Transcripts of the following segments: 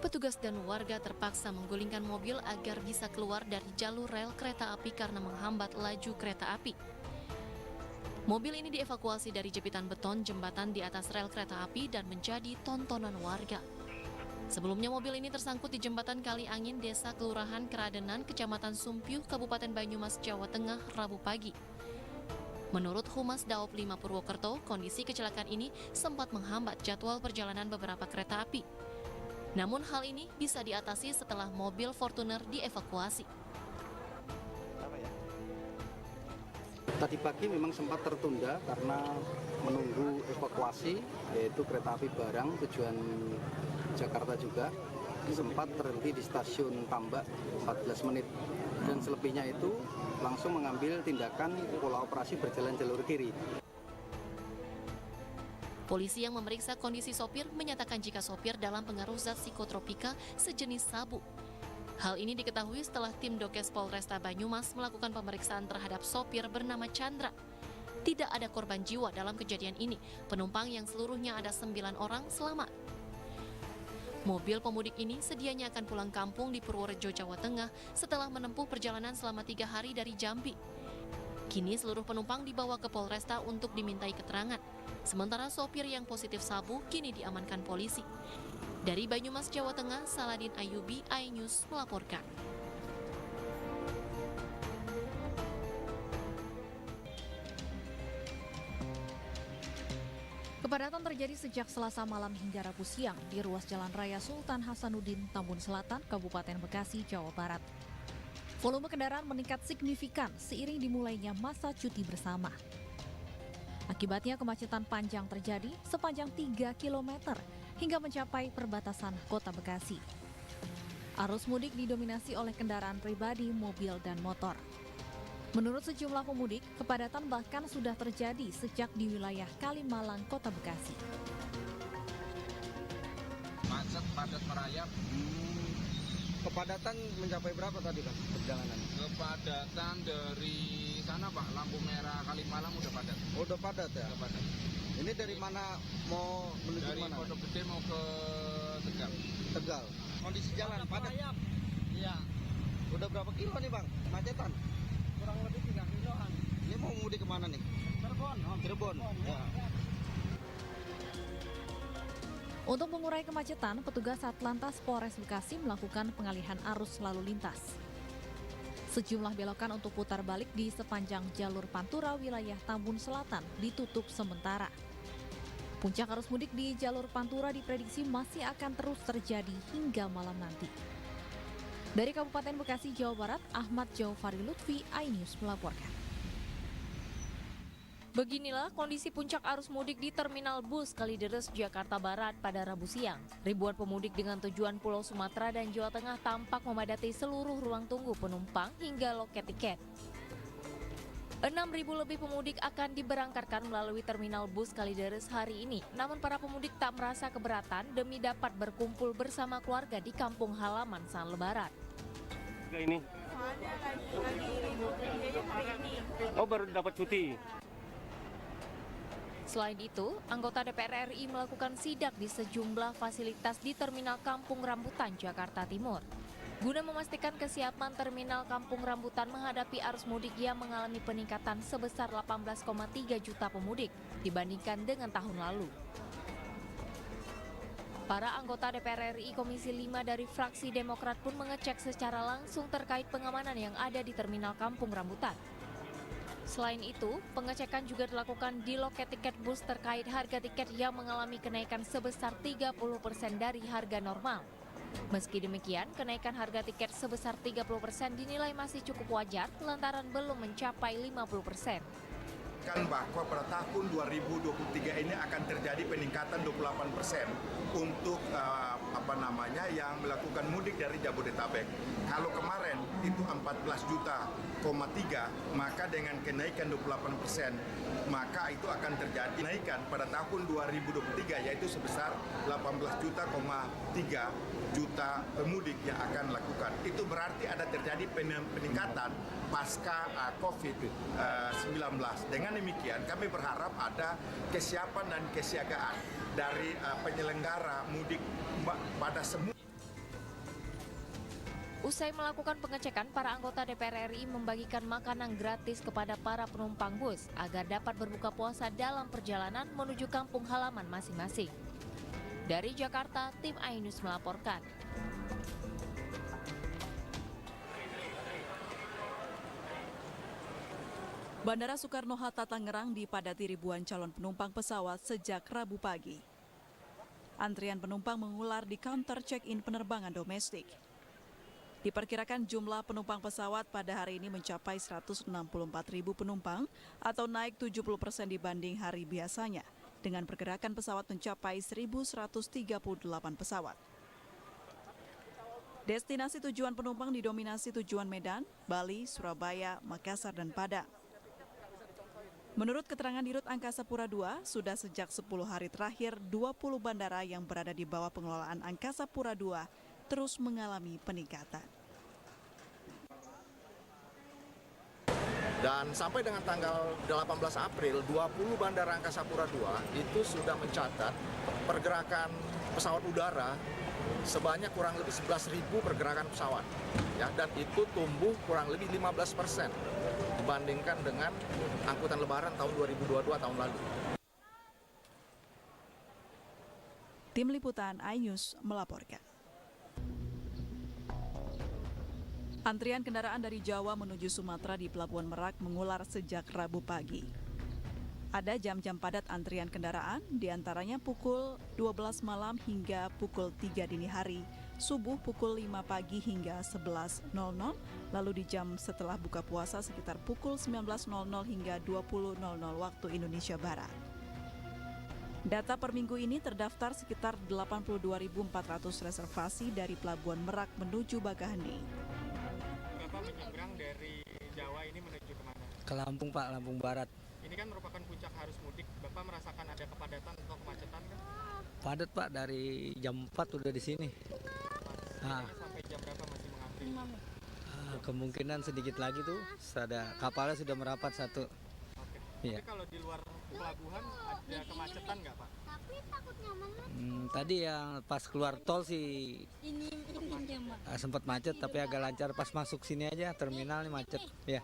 petugas dan warga terpaksa menggulingkan mobil agar bisa keluar dari jalur rel kereta api karena menghambat laju kereta api. Mobil ini dievakuasi dari jepitan beton jembatan di atas rel kereta api dan menjadi tontonan warga. Sebelumnya mobil ini tersangkut di jembatan Kali Angin, Desa Kelurahan Keradenan, Kecamatan Sumpiuh, Kabupaten Banyumas, Jawa Tengah, Rabu pagi. Menurut Humas Daop 5 Purwokerto, kondisi kecelakaan ini sempat menghambat jadwal perjalanan beberapa kereta api. Namun hal ini bisa diatasi setelah mobil Fortuner dievakuasi. Tadi pagi memang sempat tertunda karena menunggu evakuasi, yaitu kereta api barang tujuan Jakarta juga. Sempat terhenti di stasiun Tambak 14 menit. Dan selebihnya itu langsung mengambil tindakan pola operasi berjalan jalur kiri. Polisi yang memeriksa kondisi sopir menyatakan jika sopir dalam pengaruh zat psikotropika sejenis sabu. Hal ini diketahui setelah tim Dokes Polresta Banyumas melakukan pemeriksaan terhadap sopir bernama Chandra. Tidak ada korban jiwa dalam kejadian ini. Penumpang yang seluruhnya ada 9 orang selamat. Mobil pemudik ini sedianya akan pulang kampung di Purworejo, Jawa Tengah setelah menempuh perjalanan selama 3 hari dari Jambi. Kini seluruh penumpang dibawa ke Polresta untuk dimintai keterangan. Sementara sopir yang positif sabu kini diamankan polisi. Dari Banyumas, Jawa Tengah, Saladin Ayubi, iNews melaporkan. Kepadatan terjadi sejak Selasa malam hingga Rabu siang di ruas Jalan Raya Sultan Hasanuddin, Tambun Selatan, Kabupaten Bekasi, Jawa Barat. Volume kendaraan meningkat signifikan seiring dimulainya masa cuti bersama. Akibatnya kemacetan panjang terjadi sepanjang 3 km hingga mencapai perbatasan Kota Bekasi. Arus mudik didominasi oleh kendaraan pribadi, mobil, dan motor. Menurut sejumlah pemudik, kepadatan bahkan sudah terjadi sejak di wilayah Kalimalang, Kota Bekasi. Macet, padat merayap. Kepadatan mencapai berapa tadi Pak perjalanan? Kepadatan dari sana Pak, lampu merah Kalimalang udah padat. Oh, udah padat ya? Udah padat. Ini dari mana mau menuju Dari mana? Pondok Gede mau ke Tegal. Tegal. Kondisi jalan padat? Iya. Udah berapa kilo nih Bang macetan? Kurang lebih 3 kiloan. Ini mau mudik kemana nih? Cirebon. Ya. Untuk mengurai kemacetan, petugas Satlantas Polres Bekasi melakukan pengalihan arus lalu lintas. Sejumlah belokan untuk putar balik di sepanjang jalur Pantura wilayah Tambun Selatan ditutup sementara. Puncak arus mudik di jalur Pantura diprediksi masih akan terus terjadi hingga malam nanti. Dari Kabupaten Bekasi, Jawa Barat, Ahmad Jaufari Lutfi, iNews melaporkan. Beginilah kondisi puncak arus mudik di Terminal Bus Kalideres, Jakarta Barat pada Rabu siang. Ribuan pemudik dengan tujuan Pulau Sumatera dan Jawa Tengah tampak memadati seluruh ruang tunggu penumpang hingga loket tiket. 6.000 lebih pemudik akan diberangkatkan melalui Terminal Bus Kalideres hari ini. Namun para pemudik tak merasa keberatan demi dapat berkumpul bersama keluarga di kampung halaman saat Lebaran. Ini. Soalnya lagi libur kerjanya hari ini. Oh, baru dapat cuti. Selain itu, anggota DPR RI melakukan sidak di sejumlah fasilitas di Terminal Kampung Rambutan, Jakarta Timur. Guna memastikan kesiapan Terminal Kampung Rambutan menghadapi arus mudik yang mengalami peningkatan sebesar 18,3 juta pemudik dibandingkan dengan tahun lalu. Para anggota DPR RI Komisi 5 dari fraksi Demokrat pun mengecek secara langsung terkait pengamanan yang ada di Terminal Kampung Rambutan. Selain itu, pengecekan juga dilakukan di loket tiket bus terkait harga tiket yang mengalami kenaikan sebesar 30% dari harga normal. Meski demikian, kenaikan harga tiket sebesar 30% dinilai masih cukup wajar lantaran belum mencapai 50%. Bahwa pada tahun 2023 ini akan terjadi peningkatan 28% untuk yang melakukan mudik dari Jabodetabek. Kalau kemarin itu 14,3 juta, maka dengan kenaikan 28%, maka itu akan terjadi kenaikan pada tahun 2023 yaitu sebesar 18,3 juta pemudik yang akan lakukan. Itu berarti ada terjadi peningkatan pasca COVID-19. Dengan demikian kami berharap ada kesiapan dan kesiagaan dari penyelenggara mudik pada semua. Usai melakukan pengecekan, para anggota DPR RI membagikan makanan gratis kepada para penumpang bus agar dapat berbuka puasa dalam perjalanan menuju kampung halaman masing-masing. Dari Jakarta, tim iNews melaporkan. Bandara Soekarno-Hatta Tangerang dipadati ribuan calon penumpang pesawat sejak Rabu pagi. Antrian penumpang mengular di counter check-in penerbangan domestik. Diperkirakan jumlah penumpang pesawat pada hari ini mencapai 164.000 penumpang atau naik 70% dibanding hari biasanya, dengan pergerakan pesawat mencapai 1.138 pesawat. Destinasi tujuan penumpang didominasi tujuan Medan, Bali, Surabaya, Makassar, dan Padang. Menurut keterangan Dirut Angkasa Pura II, sudah sejak 10 hari terakhir, 20 bandara yang berada di bawah pengelolaan Angkasa Pura II terus mengalami peningkatan. Dan sampai dengan tanggal 18 April, 20 bandara Angkasa Pura II itu sudah mencatat pergerakan pesawat udara sebanyak kurang lebih 11.000 pergerakan pesawat. Ya, dan itu tumbuh kurang lebih 15% dibandingkan dengan angkutan lebaran tahun 2022 tahun lalu. Tim Liputan iNews melaporkan. Antrian kendaraan dari Jawa menuju Sumatera di Pelabuhan Merak mengular sejak Rabu pagi. Ada jam-jam padat antrian kendaraan, diantaranya pukul 12 malam hingga pukul 3 dini hari, subuh pukul 5 pagi hingga 11.00, lalu di jam setelah buka puasa sekitar pukul 19.00 hingga 20.00 waktu Indonesia Barat. Data per minggu ini terdaftar sekitar 82.400 reservasi dari Pelabuhan Merak menuju Bakaheni. Bapak menyeberang dari Jawa ini menuju kemana? Ke Lampung, Pak, Lampung Barat. Ini kan merupakan puncak arus mudik. Bapak merasakan ada kepadatan atau kemacetan kan? Padat, Pak, dari jam 4 udah di sini. Sampai jam berapa masih mengantri? Kemungkinan sedikit lagi tuh, kapalnya sudah merapat satu. Oke. Ya. Tapi kalau di luar pelabuhan ada kemacetan nggak, Pak? Tadi yang pas keluar tol sih sempat macet, tapi agak lancar pas masuk sini aja terminal nih macet. Ya.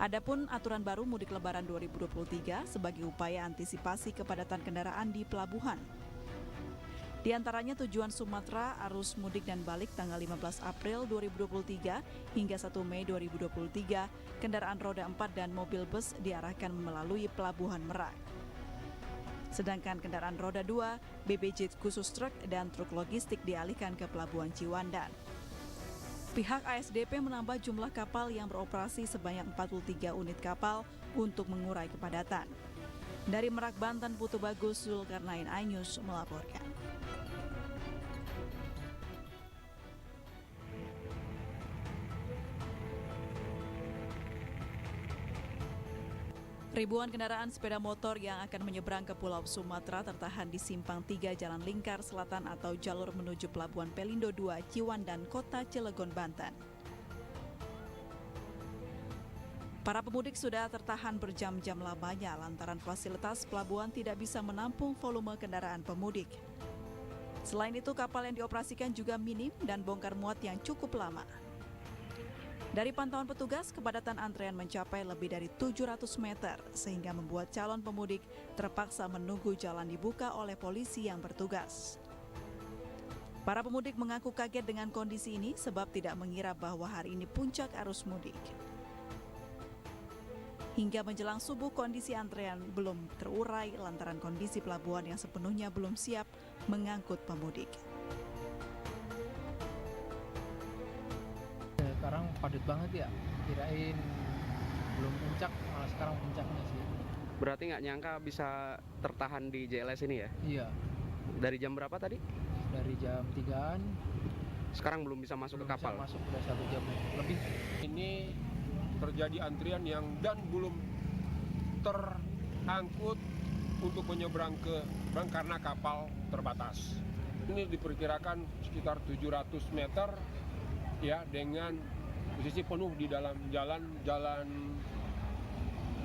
Adapun aturan baru mudik lebaran 2023 sebagai upaya antisipasi kepadatan kendaraan di pelabuhan. Di antaranya tujuan Sumatera, arus mudik dan balik tanggal 15 April 2023 hingga 1 Mei 2023, kendaraan roda 4 dan mobil bus diarahkan melalui Pelabuhan Merak. Sedangkan kendaraan roda 2, BBJ khusus truk dan truk logistik dialihkan ke Pelabuhan Ciwandan. Pihak ASDP menambah jumlah kapal yang beroperasi sebanyak 43 unit kapal untuk mengurai kepadatan. Dari Merak, Banten, Putu Bagus, Zulkarnain iNews melaporkan. Ribuan kendaraan sepeda motor yang akan menyeberang ke Pulau Sumatera tertahan di Simpang 3 Jalan Lingkar Selatan atau jalur menuju Pelabuhan Pelindo 2 Ciwandan, Kota Cilegon, Banten. Para pemudik sudah tertahan berjam-jam lamanya lantaran fasilitas pelabuhan tidak bisa menampung volume kendaraan pemudik. Selain itu, kapal yang dioperasikan juga minim dan bongkar muat yang cukup lama. Dari pantauan petugas, kepadatan antrean mencapai lebih dari 700 meter sehingga membuat calon pemudik terpaksa menunggu jalan dibuka oleh polisi yang bertugas. Para pemudik mengaku kaget dengan kondisi ini sebab tidak mengira bahwa hari ini puncak arus mudik. Hingga menjelang subuh kondisi antrean belum terurai lantaran kondisi pelabuhan yang sepenuhnya belum siap mengangkut pemudik. Sekarang padat banget ya, kirain belum puncak, malah sekarang puncaknya sih. Berarti nggak nyangka bisa tertahan di JLS ini ya? Iya. Dari jam berapa tadi? Dari jam 3-an. Sekarang belum bisa masuk ke kapal? Bisa masuk, udah 1 jam lebih. Ini terjadi antrian yang dan belum terangkut untuk menyeberang ke bank karena kapal terbatas. Ini diperkirakan sekitar 700 meter ya, dengan posisi penuh di dalam jalan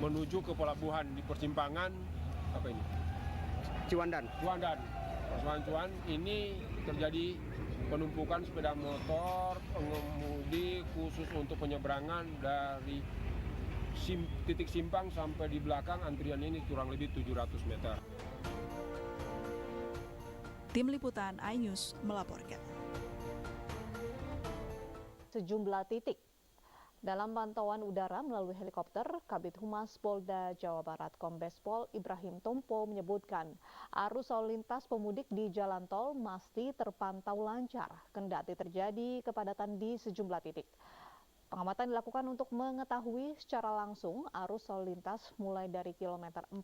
menuju ke pelabuhan di persimpangan apa ini? Ciwandan. Ciwandan ini terjadi penumpukan sepeda motor, pengemudi khusus untuk penyeberangan dari titik simpang sampai di belakang antrian ini kurang lebih 700 meter. Tim Liputan iNews melaporkan. Sejumlah titik. Dalam pantauan udara melalui helikopter, Kabid Humas Polda Jawa Barat Kombes Pol Ibrahim Tompo menyebutkan arus lalu lintas pemudik di jalan tol masih terpantau lancar, kendati terjadi kepadatan di sejumlah titik. Pengamatan dilakukan untuk mengetahui secara langsung arus lalu lintas mulai dari kilometer 40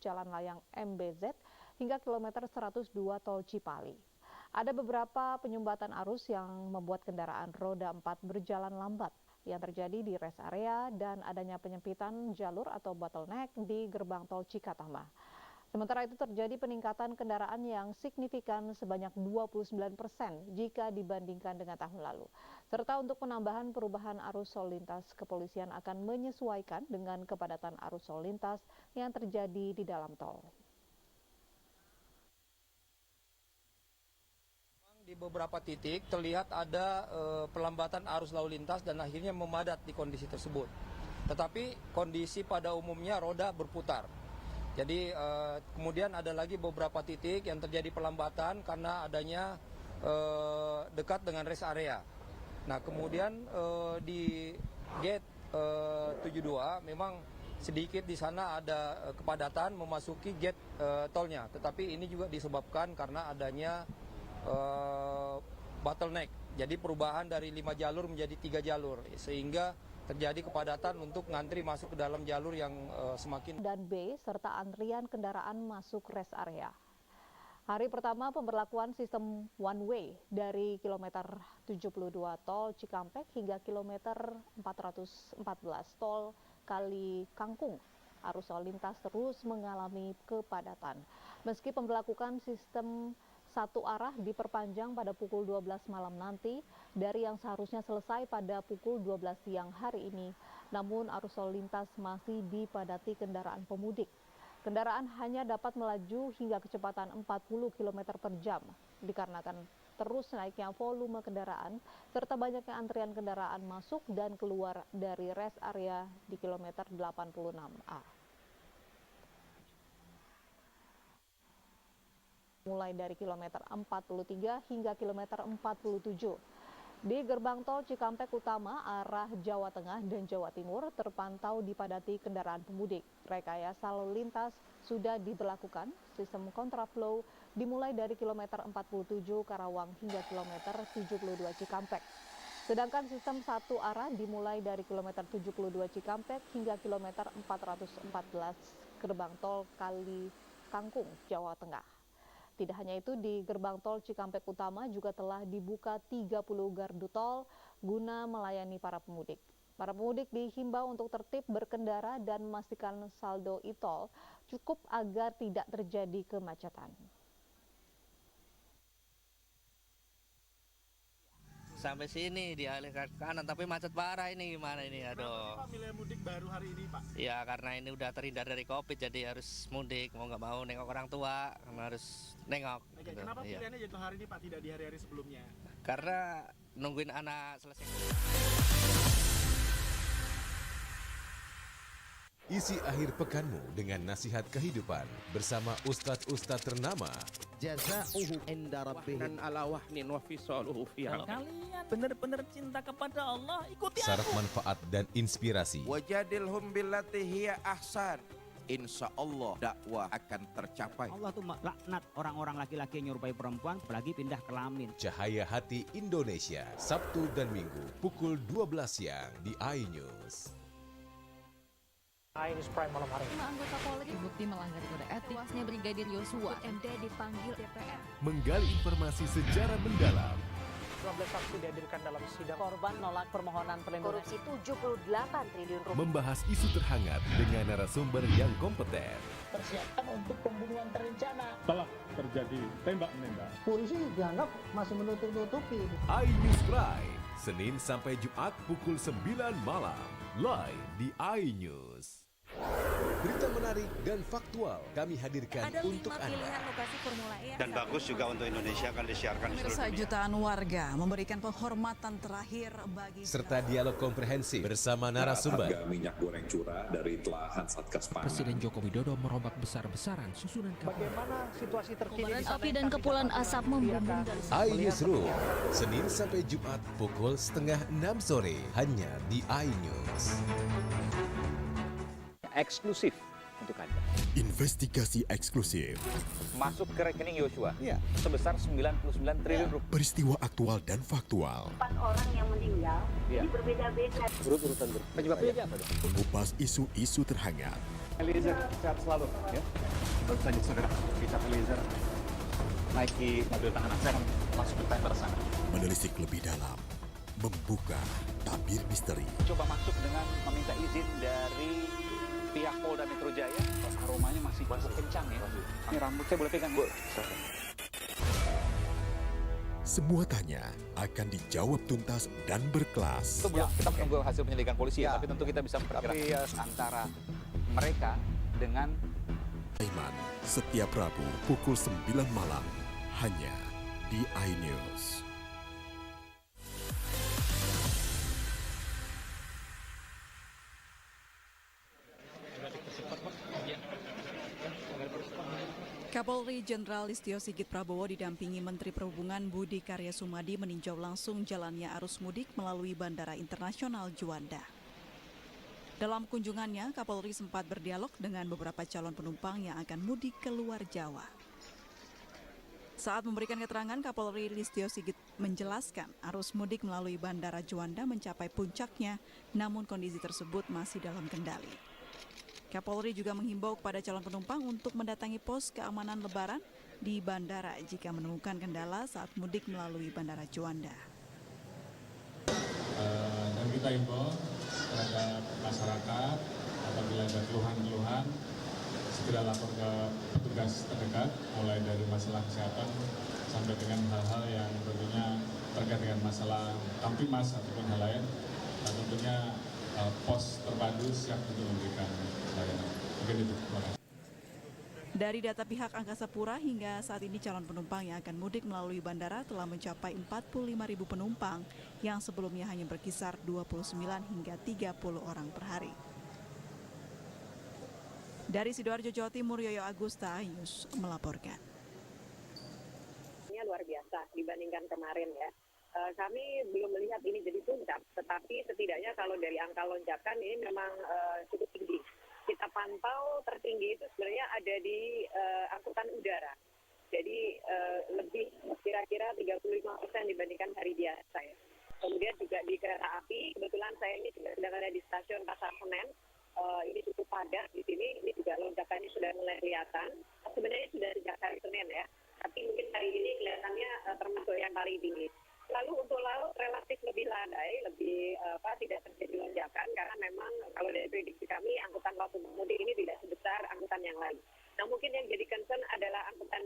Jalan Layang MBZ hingga kilometer 102 Tol Cipali. Ada beberapa penyumbatan arus yang membuat kendaraan roda 4 berjalan lambat yang terjadi di rest area dan adanya penyempitan jalur atau bottleneck di gerbang tol Cikatama. Sementara itu terjadi peningkatan kendaraan yang signifikan sebanyak 29% jika dibandingkan dengan tahun lalu. Serta untuk penambahan perubahan arus lalu lintas, kepolisian akan menyesuaikan dengan kepadatan arus lalu lintas yang terjadi di dalam tol. Di beberapa titik terlihat ada pelambatan arus lalu lintas dan akhirnya memadat di kondisi tersebut. Tetapi kondisi pada umumnya roda berputar. Jadi kemudian ada lagi beberapa titik yang terjadi pelambatan karena adanya dekat dengan rest area. Nah kemudian di gate 72 memang sedikit di sana ada kepadatan memasuki gate tolnya. Tetapi ini juga disebabkan karena adanya bottleneck. Jadi perubahan dari 5 jalur menjadi 3 jalur sehingga terjadi kepadatan untuk ngantri masuk ke dalam jalur yang semakin dan B serta antrian kendaraan masuk rest area. Hari pertama pemberlakuan sistem one way dari kilometer 72 Tol Cikampek hingga kilometer 414 Tol Kali Kangkung. Arus lalu lintas terus mengalami kepadatan. Meski pemberlakuan sistem satu arah diperpanjang pada pukul 12 malam nanti dari yang seharusnya selesai pada pukul 12 siang hari ini. Namun arus lalu lintas masih dipadati kendaraan pemudik. Kendaraan hanya dapat melaju hingga kecepatan 40 km per jam dikarenakan terus naiknya volume kendaraan serta banyaknya antrian kendaraan masuk dan keluar dari rest area di kilometer 86A. Mulai dari kilometer 43 hingga kilometer 47. Di gerbang tol Cikampek Utama arah Jawa Tengah dan Jawa Timur terpantau dipadati kendaraan pemudik. Rekayasa lalu lintas sudah diberlakukan, sistem kontraflow dimulai dari kilometer 47 Karawang hingga kilometer 72 Cikampek. Sedangkan sistem satu arah dimulai dari kilometer 72 Cikampek hingga kilometer 414 gerbang tol Kali Kangkung, Jawa Tengah. Tidak hanya itu, di gerbang tol Cikampek Utama juga telah dibuka 30 gardu tol guna melayani para pemudik. Para pemudik dihimbau untuk tertib berkendara dan memastikan saldo e-tol cukup agar tidak terjadi kemacetan. Sampai sini dialihkan ke kanan, tapi macet parah ini, gimana ini, aduh. Kenapa Pak milih mudik baru hari ini, Pak? Ya karena ini udah terhindar dari Covid, jadi harus mudik, mau nggak mau nengok orang tua, karena harus nengok. Oke, gitu. Kenapa Iya. pilihannya jatuh hari ini, Pak, tidak di hari-hari sebelumnya? Karena nungguin anak selesai. Isi akhir pekanmu dengan nasihat kehidupan bersama Ustadz-Ustadz ternama. Jaza'uhu inda rabbihim ala wahnin wa fisaluhu fi Kalau kalian benar-benar cinta kepada Allah, ikuti Syarat aku. manfaat dan inspirasi. Wajadilhum billati hiya ahsan. Insya Allah dakwah akan tercapai. Allah tuh laknat orang-orang laki-laki yang nyerupai perempuan, apalagi pindah kelamin. Cahaya Hati Indonesia, Sabtu dan Minggu pukul 12 siang di iNews. iNews Prime malam hari. 5 anggota Polri terbukti melanggar kode etik. Tewasnya Brigadir Yosua. MD dipanggil DPR. Menggali informasi secara mendalam. 12 saksi dihadirkan dalam sidang. Korban nolak permohonan perlindungan. Korupsi 78 triliun rupiah. Membahas isu terhangat dengan narasumber yang kompeten. Persiapan untuk pembunuhan terencana. Telah terjadi tembak-menembak. Polisi dianggap masih menutup-nutupi. iNews Prime, Senin sampai Jumat pukul 9 malam. Live di iNews. Berita menarik dan faktual kami hadirkan Ada 5 untuk pilihan Anda. lokasi Formula E. Dan bagus juga untuk Indonesia akan disiarkan di seluruh Pemirsa, dunia. jutaan warga memberikan penghormatan terakhir bagi Serta dialog komprehensif bersama narasumber. Harga minyak goreng curah dari telahan Satgas Pangan. Presiden Joko Widodo merombak besar-besaran susunan kapal. Bagaimana situasi terkini Kobaran di sana api yang dan kami kepulan dapatkan? asap membumbung dari iNewsroom, Senin sampai Jumat pukul 5:30 sore hanya di iNews. Eksklusif untuk Anda. Investigasi eksklusif. Masuk ke rekening Yosua sebesar 99 triliun rupiah. Peristiwa aktual dan faktual. 4 orang yang meninggal, ini berbeda-beda. Urutan penyebabnya apa dong? Mengupas isu-isu terhangat. Eliezer sehat selalu ya. Baru saja saudara Richard Eliezer naiki mobil tahanan saya akan masuk ke tender sana. Menelisik lebih dalam. Membuka tabir misteri. Coba masuk dengan meminta izin dari pihak Polda Metro Jaya. Aromanya masih cukup kencang ya. Ini rambut saya boleh pegang? Semua tanya akan dijawab tuntas dan berkelas. Itu belum, kita menunggu hasil penyelidikan polisi ya, tapi tentu kita bisa memperkirakan antara mereka dengan Aiman, setiap Rabu pukul 9 malam hanya di iNews. Kapolri Jenderal Listio Sigit Prabowo didampingi Menteri Perhubungan Budi Karya Sumadi meninjau langsung jalannya arus mudik melalui Bandara Internasional Juanda. Dalam kunjungannya, Kapolri sempat berdialog dengan beberapa calon penumpang yang akan mudik ke luar Jawa. Saat memberikan keterangan, Kapolri Listio Sigit menjelaskan arus mudik melalui Bandara Juanda mencapai puncaknya, namun kondisi tersebut masih dalam kendali. Kapolri juga menghimbau kepada calon penumpang untuk mendatangi pos keamanan Lebaran di bandara jika menemukan kendala saat mudik melalui Bandara Juanda. Dan kita himbau terhadap masyarakat apabila ada keluhan-keluhan segera lapor ke petugas terdekat, mulai dari masalah kesehatan sampai dengan hal-hal yang tentunya terkait dengan masalah kamtimas ataupun hal lain. Dan tentunya pos terpadu siap untuk memberikan layanan. Mungkin itu. Terima kasih. Dari data pihak Angkasa Pura hingga saat ini calon penumpang yang akan mudik melalui bandara telah mencapai 45.000 penumpang yang sebelumnya hanya berkisar 29 hingga 30 orang per hari. Dari Sidoarjo, Jawa Timur, Yoyo Agusta, iNews melaporkan. Ini luar biasa dibandingkan kemarin ya. Kami belum melihat ini jadi puncak, tetapi setidaknya kalau dari angka lonjakan ini memang cukup tinggi. Kita pantau tertinggi itu sebenarnya ada di angkutan udara. Jadi lebih kira-kira 35% dibandingkan hari biasa ya. Kemudian juga di kereta api, kebetulan saya ini juga sedang ada di stasiun Pasar Senen. Ini cukup padat di sini, ini juga lonjakannya sudah mulai kelihatan. Sebenarnya sudah sejak hari Senin ya, tapi mungkin hari ini kelihatannya termasuk yang paling tinggi. Lalu untuk laut relatif lebih landai, lebih tidak terjadi lonjakan karena memang kalau dari prediksi kami angkutan laut mudik ini tidak sebesar angkutan yang lain. Nah mungkin yang jadi concern adalah angkutan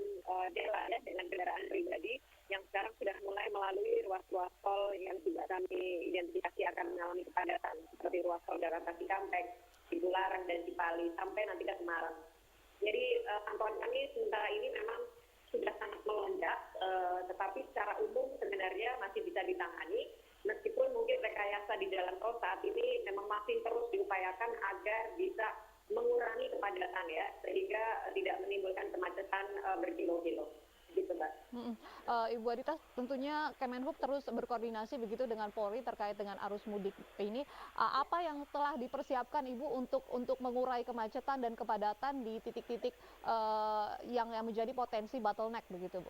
Dela ya dengan kendaraan pribadi yang sekarang sudah mulai melalui ruas-ruas tol yang juga kami identifikasi akan mengalami kepadatan seperti ruas tol Jakarta Cikampek, Cipularang dan Cipali sampai nanti ke Semarang. Jadi pantauan kami sementara ini memang sudah sangat melonjak, tetapi secara umum sebenarnya masih bisa ditangani, meskipun mungkin rekayasa di jalan tol saat ini memang masih terus diupayakan agar bisa mengurangi kepadatan ya, sehingga tidak menimbulkan kemacetan berkilo-kilo. Gitu, Mbak. Ibu Adita, tentunya Kemenhub terus berkoordinasi begitu dengan Polri terkait dengan arus mudik ini. Apa yang telah dipersiapkan Ibu untuk mengurai kemacetan dan kepadatan di titik-titik yang menjadi potensi bottleneck begitu, Bu?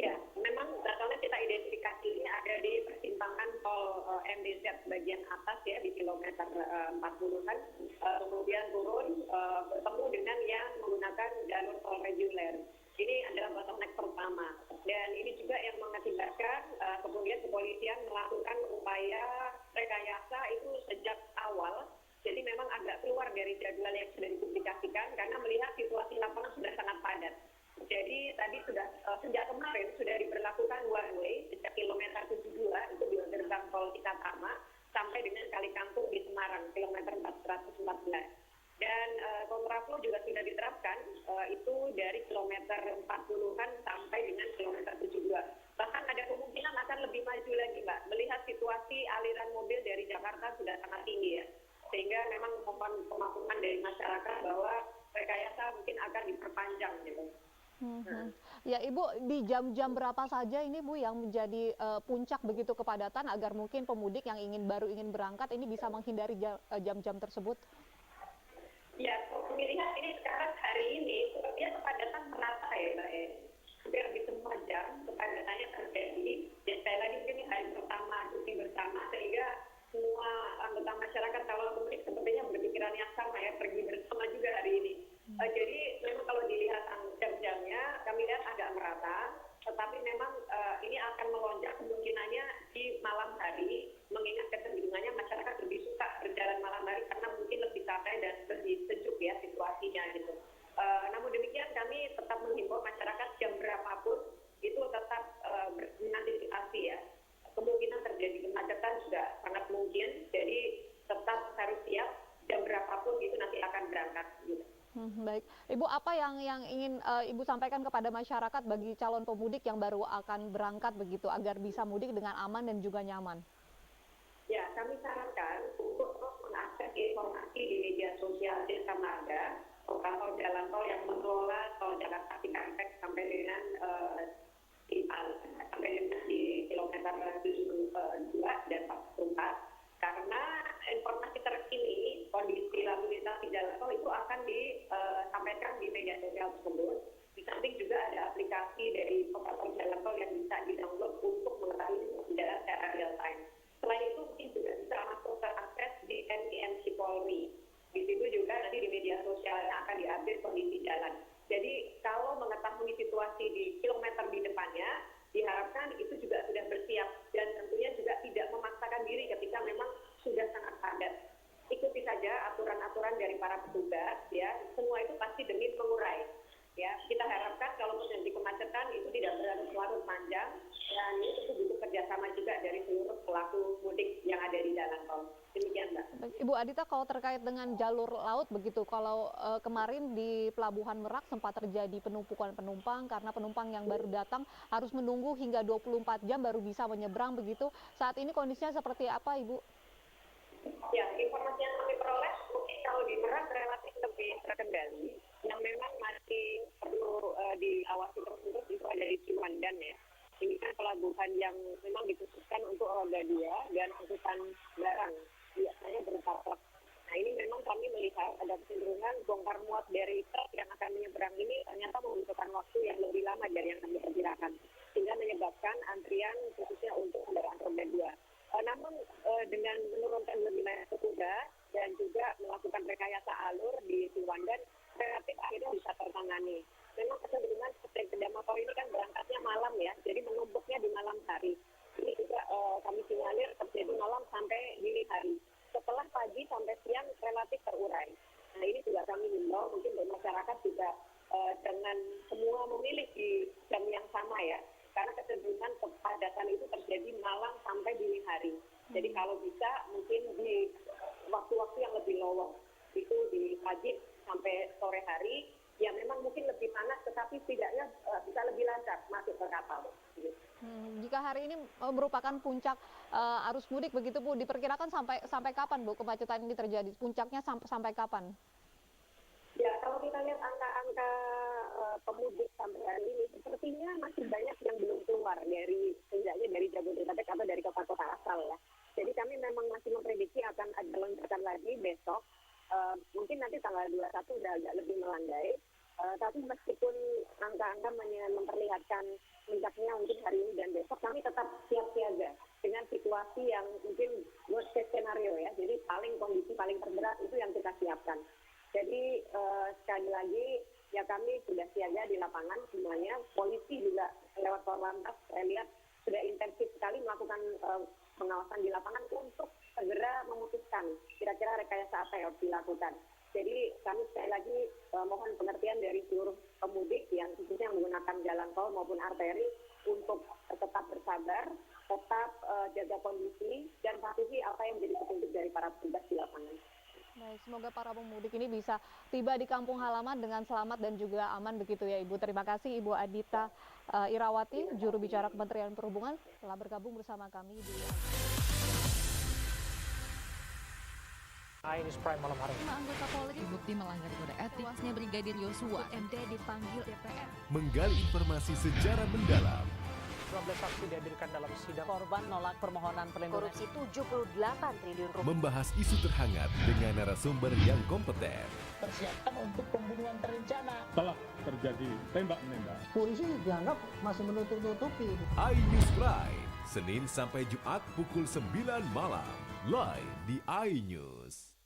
Ya, memang bottleneck kita identifikasi ini ada di persimpangan tol MDZ bagian atas ya di kilometer 40-an, kemudian turun bertemu dengan yang menggunakan jalur tol reguler. Ini adalah bottleneck pertama dan ini juga yang mengakibatkan kemudian kepolisian melakukan upaya rekayasa itu sejak awal. Jadi memang agak keluar dari jadwal yang sudah dipublikasikan karena melihat situasi lapangan sudah sangat padat. Jadi tadi sudah sejak kemarin sudah diberlakukan one way sejak kilometer 72 itu di gerbang tol Cikatama sampai dengan Kali Kangkung di Semarang kilometer 414. Dan kontraflow juga sudah diterapkan, itu dari kilometer 40-an sampai dengan kilometer 72. Bahkan ada kemungkinan akan lebih maju lagi, Mbak. Melihat situasi aliran mobil dari Jakarta sudah sangat tinggi ya. Sehingga memang pemahaman dari masyarakat bahwa rekayasa mungkin akan diperpanjang gitu. Ya Ibu, di jam-jam berapa saja ini Bu yang menjadi puncak begitu kepadatan agar mungkin pemudik yang baru ingin berangkat ini bisa menghindari jam-jam tersebut? Ya, pemilihan ini sekarang hari ini sepertinya kepadatan merata ya Mbak. Hampir di semua jam kepadatannya terjadi. Dan sekali lagi ini hari pertama cuti bersama sehingga semua anggota masyarakat kalau pemudik sepertinya berpikiran yang sama ya, pergi bersama juga hari ini. Jadi memang kalau dilihat jam-jamnya kami lihat agak merata, tetapi memang ini akan melonjak kemungkinannya di malam hari, mengingat kecenderungannya masyarakat lebih suka berjalan malam hari karena mungkin lebih santai dan lebih sejuk ya situasinya gitu. Namun demikian kami tetap menghimbau masyarakat jam berapapun itu tetap mengantisipasi ya. Kemungkinan terjadi kemacetan juga sangat mungkin, jadi tetap harus siap jam berapapun itu nanti akan berangkat gitu. Baik, Ibu apa yang ingin Ibu sampaikan kepada masyarakat bagi calon pemudik yang baru akan berangkat begitu agar bisa mudik dengan aman dan juga nyaman? Ya, kami sarankan untuk mengakses informasi di media sosial Jasa Marga, operator jalan tol yang mengelola tol Jakarta Cikampek sampai dengan di kilometer 72 dan 44. Karena informasi terkini kondisi lalu lintas di jalan tol itu akan disampaikan di media sosial tersebut. Di samping juga ada aplikasi dari operator jalan tol yang bisa di-download untuk mengetahui jalan secara real time. Selain itu mungkin juga bisa langsung terakses di NIMC Polri. Di situ juga nanti di media sosialnya akan diupdate kondisi jalan. Jadi kalau mengetahui situasi di kilometer di depannya, diharapkan itu juga sudah bersiap dan tentunya juga tidak memaksakan diri ketika memang sudah sangat padat. Ikuti saja aturan-aturan dari para petugas ya, semua itu pasti demi mengurai. Ya, kita harapkan kalau terjadi kemacetan itu tidak berlarut panjang dan ini tentu butuh kerjasama juga dari seluruh pelaku mudik yang ada di jalan tol. Demikian Mbak. Ibu Adita, kalau terkait dengan jalur laut begitu, kalau kemarin di Pelabuhan Merak sempat terjadi penumpukan penumpang karena penumpang yang baru datang harus menunggu hingga 24 jam baru bisa menyeberang begitu. Saat ini kondisinya seperti apa Ibu? Ya, informasi yang kami peroleh mungkin kalau di Merak relatif lebih terkendali. Yang memang masih perlu diawasi terus itu ada di Ciwandan ya. Ini kan pelabuhan yang memang dikhususkan untuk roda 2 dan angkutan barang, biasanya berupa truk. Nah ini memang kami melihat ada kecenderungan bongkar muat dari truk yang akan menyeberang ini ternyata membutuhkan waktu yang lebih lama dari yang kami perkirakan. Sehingga menyebabkan antrian khususnya untuk kendaraan roda 2. Namun dengan menurunkan lebih banyak petugas dan juga melakukan rekayasa alur di Ciwandan, relatif akhirnya bisa tertangani. Memang kecenderungan seperti sepeda motor ini kan berangkatnya malam ya, jadi menumpuknya di malam hari. Ini juga kami sinyalir terjadi malam sampai dini hari. Setelah pagi sampai siang relatif terurai. Nah ini juga kami himbau mungkin untuk masyarakat juga dengan semua memilih di jam yang sama ya. Karena kecenderungan kepadatan itu terjadi malam sampai dini hari. Jadi kalau bisa mungkin di waktu-waktu yang lebih lowong, itu di pagi sampai sore hari, ya memang mungkin lebih panas tetapi setidaknya bisa lebih lancar masuk ke kapal. Jika hari ini merupakan puncak arus mudik begitu Bu, diperkirakan sampai kapan Bu kemacetan ini terjadi? Puncaknya sampai kapan? Ya kalau kita lihat angka-angka pemudik sampai hari ini sepertinya masih banyak yang belum keluar dari setidaknya dari Jabodetabek atau dari kota-kota asal ya. Jadi kami memang masih memprediksi akan ada lonjakan lagi besok. Mungkin nanti tanggal 21 sudah agak lebih melandai. Tapi meskipun angka-angka memperlihatkan puncaknya mungkin hari ini dan besok, kami tetap siap siaga dengan situasi yang mungkin worst case scenario ya. Jadi kondisi paling terberat itu yang kita siapkan. Jadi sekali lagi ya kami sudah siaga di lapangan semuanya. Polisi juga lewat Korlantas saya lihat sudah intensif sekali melakukan pengawasan di lapangan untuk segera memutuskan kira-kira rekayasa apa yang harus dilakukan. Jadi kami sekali lagi mohon pengertian dari seluruh pemudik yang khususnya menggunakan jalan tol maupun arteri untuk tetap bersabar, tetap jaga kondisi dan patuhi apa yang menjadi petunjuk dari para petugas di lapangan. Baik, semoga para pemudik ini bisa tiba di kampung halaman dengan selamat dan juga aman begitu ya Ibu. Terima kasih Ibu Adita Irawati, juru bicara Kementerian Perhubungan telah bergabung bersama kami di News Prime malam hari. 5 anggota Polri terbukti melanggar kode etik. Tewasnya Brigadir Yosua, MD dipanggil DPR. Menggali informasi secara mendalam. 12 saksi dihadirkan dalam sidang. Korban nolak permohonan perlindungan. Korupsi 78 triliun rupiah. Membahas isu terhangat dengan narasumber yang kompeten. Persiapan untuk pembunuhan terencana. Telah terjadi tembak-menembak. Polisi dianggap masih menutup-nutupi. iNews Prime, Senin sampai Jumat pukul 9 malam. Live di iNews.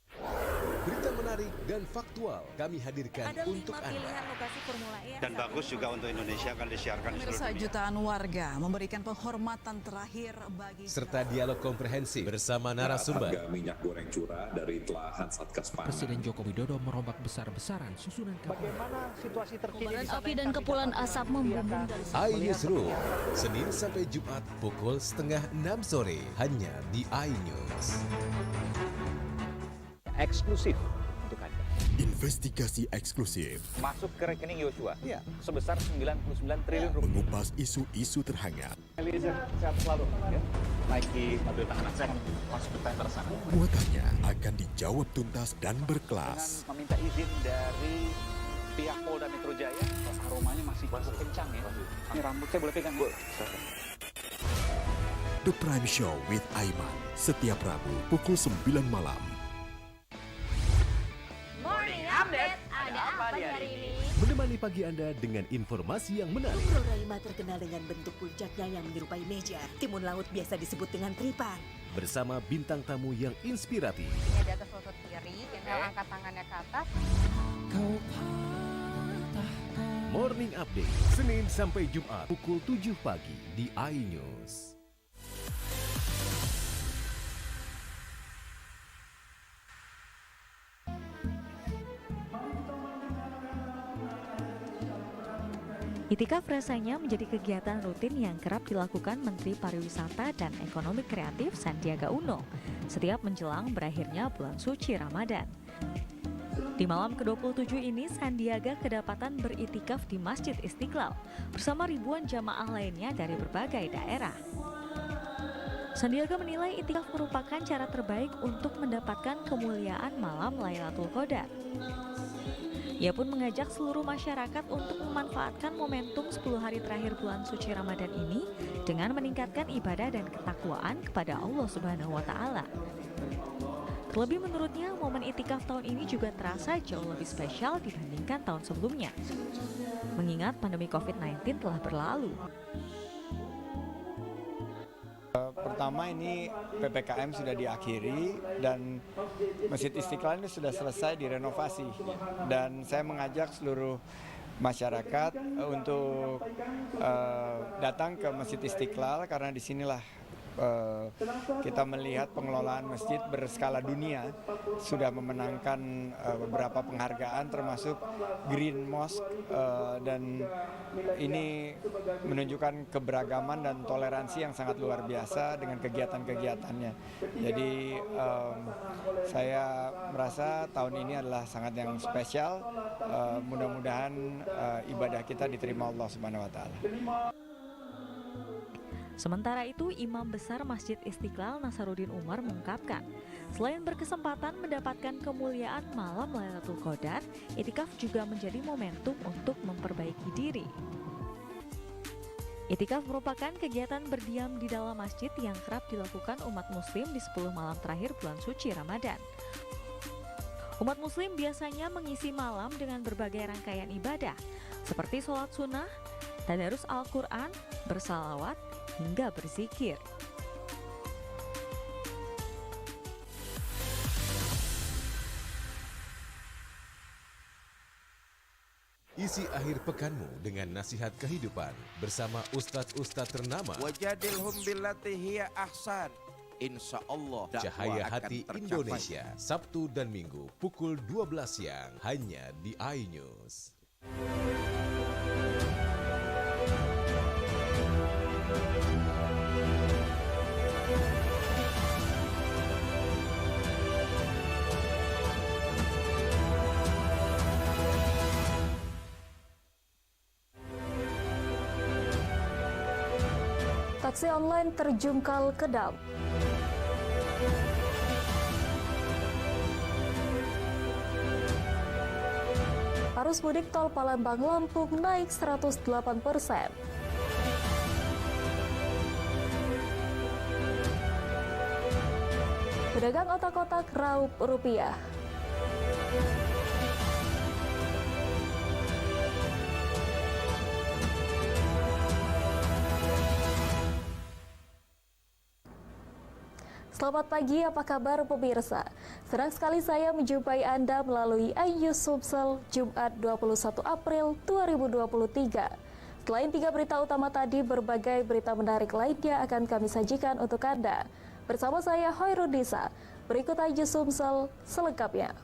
Berita menarik dan faktual kami hadirkan untuk Anda. Lokasi Formula E Dan bagus juga untuk Indonesia akan disiarkan di seluruh pemirsa, dunia. jutaan warga memberikan penghormatan terakhir bagi Serta dialog komprehensif bersama narasumber. Harga minyak goreng curah dari telahan Satgas Pangan. Presiden Joko Widodo merombak besar-besaran susunan kabinet. Bagaimana situasi terkini? Kobaran api dan kepulan asap membumbung dari iNews Room, Senin sampai Jumat pukul 5:30 sore hanya di iNews. Eksklusif untuk Anda. Investigasi eksklusif Masuk ke rekening Yosua sebesar 99 triliun rupiah. mengupas isu-isu terhangat. Eliezer, sehat selalu. Ya. Nike mobil tahanan saya masuk ke tender sana. Muatannya akan dijawab tuntas dan berkelas. Dengan meminta izin dari pihak Polda Metro Jaya, aromanya masih kencang ya. Ini rambut saya boleh pegang Bu? The Prime Show with Aiman, setiap Rabu pukul 9 malam. Morning Update, ada apa di hari ini? Menemani pagi Anda dengan informasi yang menarik. Floralima terkenal dengan bentuk puncaknya yang menyerupai meja. Timun laut biasa disebut dengan tripan. Bersama bintang tamu yang inspiratif. Di atas lutut kiri, inhale angkat tangannya ke atas. Morning Update, Senin sampai Jumat pukul 7 pagi di iNews. Itikaf rasanya menjadi kegiatan rutin yang kerap dilakukan Menteri Pariwisata dan Ekonomi Kreatif Sandiaga Uno setiap menjelang berakhirnya bulan suci Ramadan. Di malam ke-27 ini, Sandiaga kedapatan beritikaf di Masjid Istiqlal bersama ribuan jamaah lainnya dari berbagai daerah. Sandiaga menilai itikaf merupakan cara terbaik untuk mendapatkan kemuliaan malam Lailatul Qadar. Ia pun mengajak seluruh masyarakat untuk memanfaatkan momentum 10 hari terakhir bulan suci Ramadan ini dengan meningkatkan ibadah dan ketakwaan kepada Allah Subhanahu wa Ta'ala. Terlebih menurutnya, momen itikaf tahun ini juga terasa jauh lebih spesial dibandingkan tahun sebelumnya, mengingat pandemi COVID-19 telah berlalu. Pertama, ini PPKM sudah diakhiri dan Masjid Istiqlal ini sudah selesai direnovasi, dan saya mengajak seluruh masyarakat untuk datang ke Masjid Istiqlal karena disinilah kita melihat pengelolaan masjid berskala dunia sudah memenangkan beberapa penghargaan termasuk Green Mosque, dan ini menunjukkan keberagaman dan toleransi yang sangat luar biasa dengan kegiatan-kegiatannya. Jadi saya merasa tahun ini adalah sangat yang spesial. Mudah-mudahan ibadah kita diterima Allah Subhanahu wa Ta'ala. Sementara itu, Imam Besar Masjid Istiqlal Nasaruddin Umar mengungkapkan, selain berkesempatan mendapatkan kemuliaan malam Lailatul Qadar, itikaf juga menjadi momentum untuk memperbaiki diri. Itikaf merupakan kegiatan berdiam di dalam masjid yang kerap dilakukan umat muslim di 10 malam terakhir bulan suci Ramadan. Umat muslim biasanya mengisi malam dengan berbagai rangkaian ibadah, seperti sholat sunnah, tadarus Al-Quran, bersalawat, hingga berzikir. Isi akhir pekanmu dengan nasihat kehidupan bersama ustadz-ustadz ternama. Wajadilhum billati hiya ahsan. Insyaallah Cahaya Hati Indonesia, Sabtu dan Minggu pukul 12 siang hanya di iNews. Taksi online terjungkal ke dam. Arus mudik tol Palembang-Lampung naik 108%. Pedagang otak-otak raup rupiah. Selamat pagi, apa kabar pemirsa? Senang sekali saya menjumpai Anda melalui iNews Sumsel, Jumat 21 April 2023. Selain 3 berita utama tadi, berbagai berita menarik lainnya akan kami sajikan untuk Anda. Bersama saya Hoirudisa, berikut iNews Sumsel selengkapnya.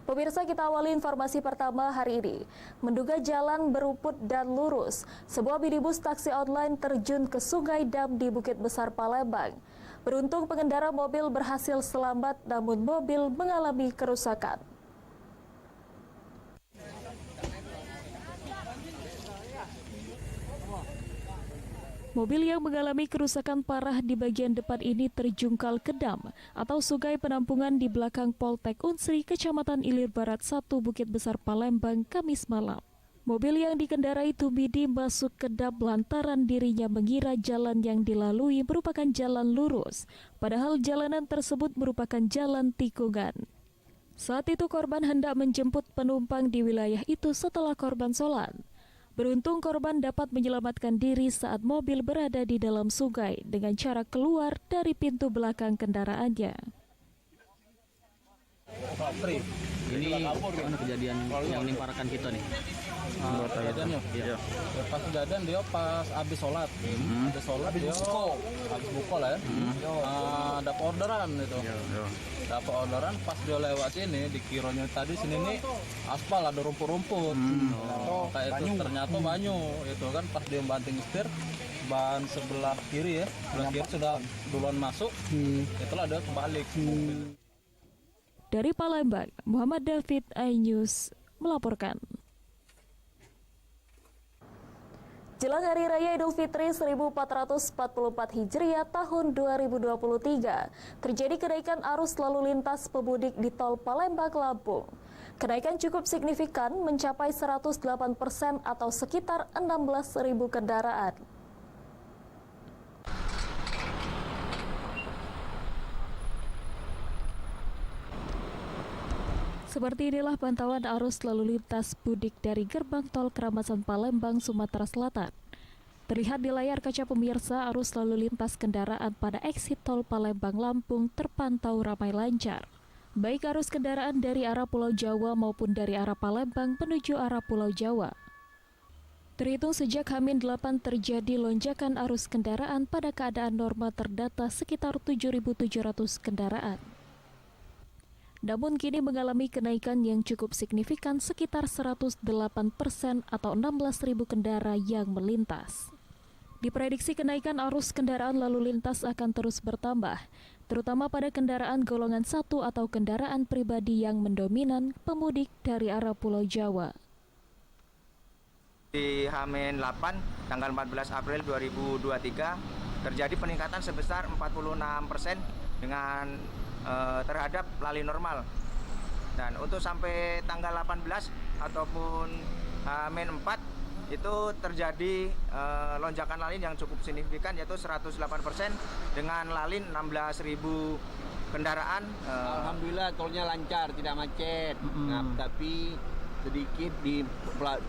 Pemirsa, kita awali informasi pertama hari ini. Menduga jalan berumput dan lurus, sebuah minibus taksi online terjun ke Sungai Dam di Bukit Besar, Palembang. Beruntung pengendara mobil berhasil selamat, namun mobil mengalami kerusakan. Mobil yang mengalami kerusakan parah di bagian depan ini terjungkal ke dam atau sungai penampungan di belakang Poltek Unsri, Kecamatan Ilir Barat 1, Bukit Besar, Palembang, Kamis malam. Mobil yang dikendarai Tumidi masuk ke dam lantaran dirinya mengira jalan yang dilalui merupakan jalan lurus, padahal jalanan tersebut merupakan jalan tikungan. Saat itu korban hendak menjemput penumpang di wilayah itu setelah korban sholat. Beruntung korban dapat menyelamatkan diri saat mobil berada di dalam sungai dengan cara keluar dari pintu belakang kendaraannya. Ini kejadian yang nimparkan kita nih. Kejadiannya? Iya. Pas kejadian dia pas habis sholat. Habis buko lah ya. Dapat orderan itu. Dapat orderan pas dia lewat sini, dikironya tadi sini nih aspal ada rumput-rumput. Kayak itu ternyata banyu. Itu kan pas dia banting setir, ban sebelah kiri ya. Sebelah kiri sudah duluan masuk. Itulah dia kebalik. Dari Palembang, Muhammad David, iNews melaporkan. Jelang Hari Raya Idul Fitri 1444 Hijriah tahun 2023, terjadi kenaikan arus lalu lintas pemudik di tol Palembang-Lampung. Kenaikan cukup signifikan mencapai 108% atau sekitar 16.000 kendaraan. Seperti inilah pantauan arus lalu lintas mudik dari gerbang tol Keramasan Palembang, Sumatera Selatan. Terlihat di layar kaca pemirsa, arus lalu lintas kendaraan pada eksit tol Palembang-Lampung terpantau ramai lancar. Baik arus kendaraan dari arah Pulau Jawa maupun dari arah Palembang menuju arah Pulau Jawa. Terhitung sejak H-8 terjadi lonjakan arus kendaraan pada keadaan normal terdata sekitar 7.700 kendaraan. Namun kini mengalami kenaikan yang cukup signifikan sekitar 108% atau 16.000 kendara yang melintas. Diprediksi kenaikan arus kendaraan lalu lintas akan terus bertambah, terutama pada kendaraan golongan 1 atau kendaraan pribadi yang mendominan pemudik dari arah Pulau Jawa. Di H-8 tanggal 14 April 2023 terjadi peningkatan sebesar 46% dengan terhadap lali normal. Dan untuk sampai tanggal 18 ataupun H-4 itu terjadi lonjakan lalin yang cukup signifikan, yaitu 108% dengan lalin 16.000 kendaraan. Alhamdulillah tolnya lancar, tidak macet. Tapi sedikit di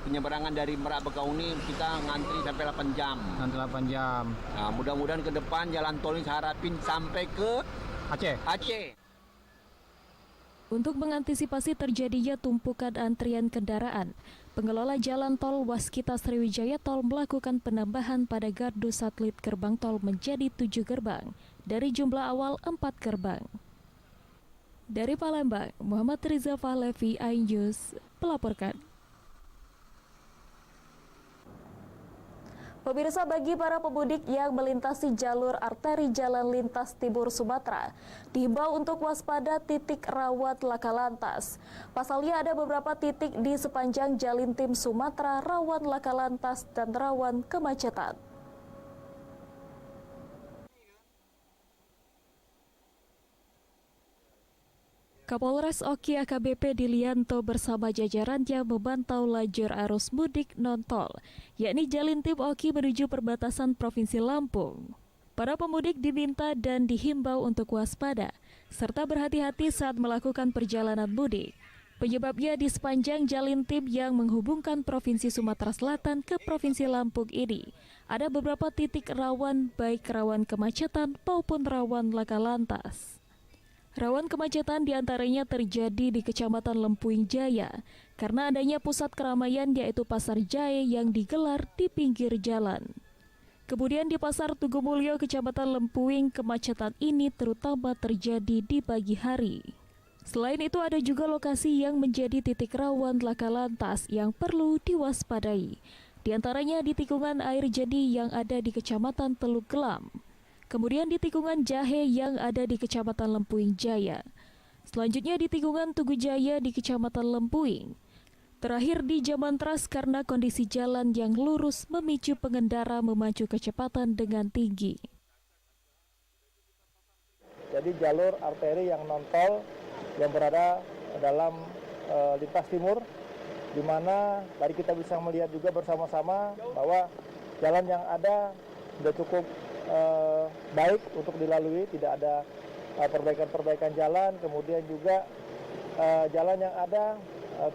penyeberangan dari Merak Bakauni kita ngantri sampai 8 jam. Nanti 8 jam. Nah, mudah-mudahan ke depan jalan tol ini saya harapin sampai ke Aceh. Untuk mengantisipasi terjadinya tumpukan antrian kendaraan, pengelola jalan tol Waskita Sriwijaya Tol melakukan penambahan pada gardu satelit gerbang tol menjadi 7 gerbang dari jumlah awal 4 gerbang. Dari Palembang, Muhammad Riza Fahlevi, iNews melaporkan. Pemirsa, bagi para pemudik yang melintasi jalur arteri Jalan Lintas Timur Sumatera, dihimbau untuk waspada titik rawan laka lantas. Pasalnya ada beberapa titik di sepanjang Jalin Tim Sumatera rawan laka lantas dan rawan kemacetan. Kapolres Oki AKBP Dilianto bersama jajarannya memantau lajur arus mudik non-tol, yakni Jalin Tim Oki menuju perbatasan Provinsi Lampung. Para pemudik diminta dan dihimbau untuk waspada, serta berhati-hati saat melakukan perjalanan mudik. Penyebabnya di sepanjang Jalin Tim yang menghubungkan Provinsi Sumatera Selatan ke Provinsi Lampung ini, ada beberapa titik rawan, baik rawan kemacetan maupun rawan laka lantas. Rawan kemacetan diantaranya terjadi di Kecamatan Lempuing Jaya karena adanya pusat keramaian yaitu Pasar Jahe yang digelar di pinggir jalan. Kemudian di Pasar Tugumulyo Kecamatan Lempuing, kemacetan ini terutama terjadi di pagi hari. Selain itu ada juga lokasi yang menjadi titik rawan laka lantas yang perlu diwaspadai. Di antaranya di tikungan air jadi yang ada di Kecamatan Teluk Gelam. Kemudian di tikungan Jahe yang ada di Kecamatan Lempuing Jaya. Selanjutnya di tikungan Tugu Jaya di Kecamatan Lempuing. Terakhir di Jamantras karena kondisi jalan yang lurus memicu pengendara memacu kecepatan dengan tinggi. Jadi jalur arteri yang non-tol yang berada dalam lintas timur, di mana tadi kita bisa melihat juga bersama-sama bahwa jalan yang ada sudah cukup baik untuk dilalui, tidak ada perbaikan-perbaikan jalan, kemudian juga jalan yang ada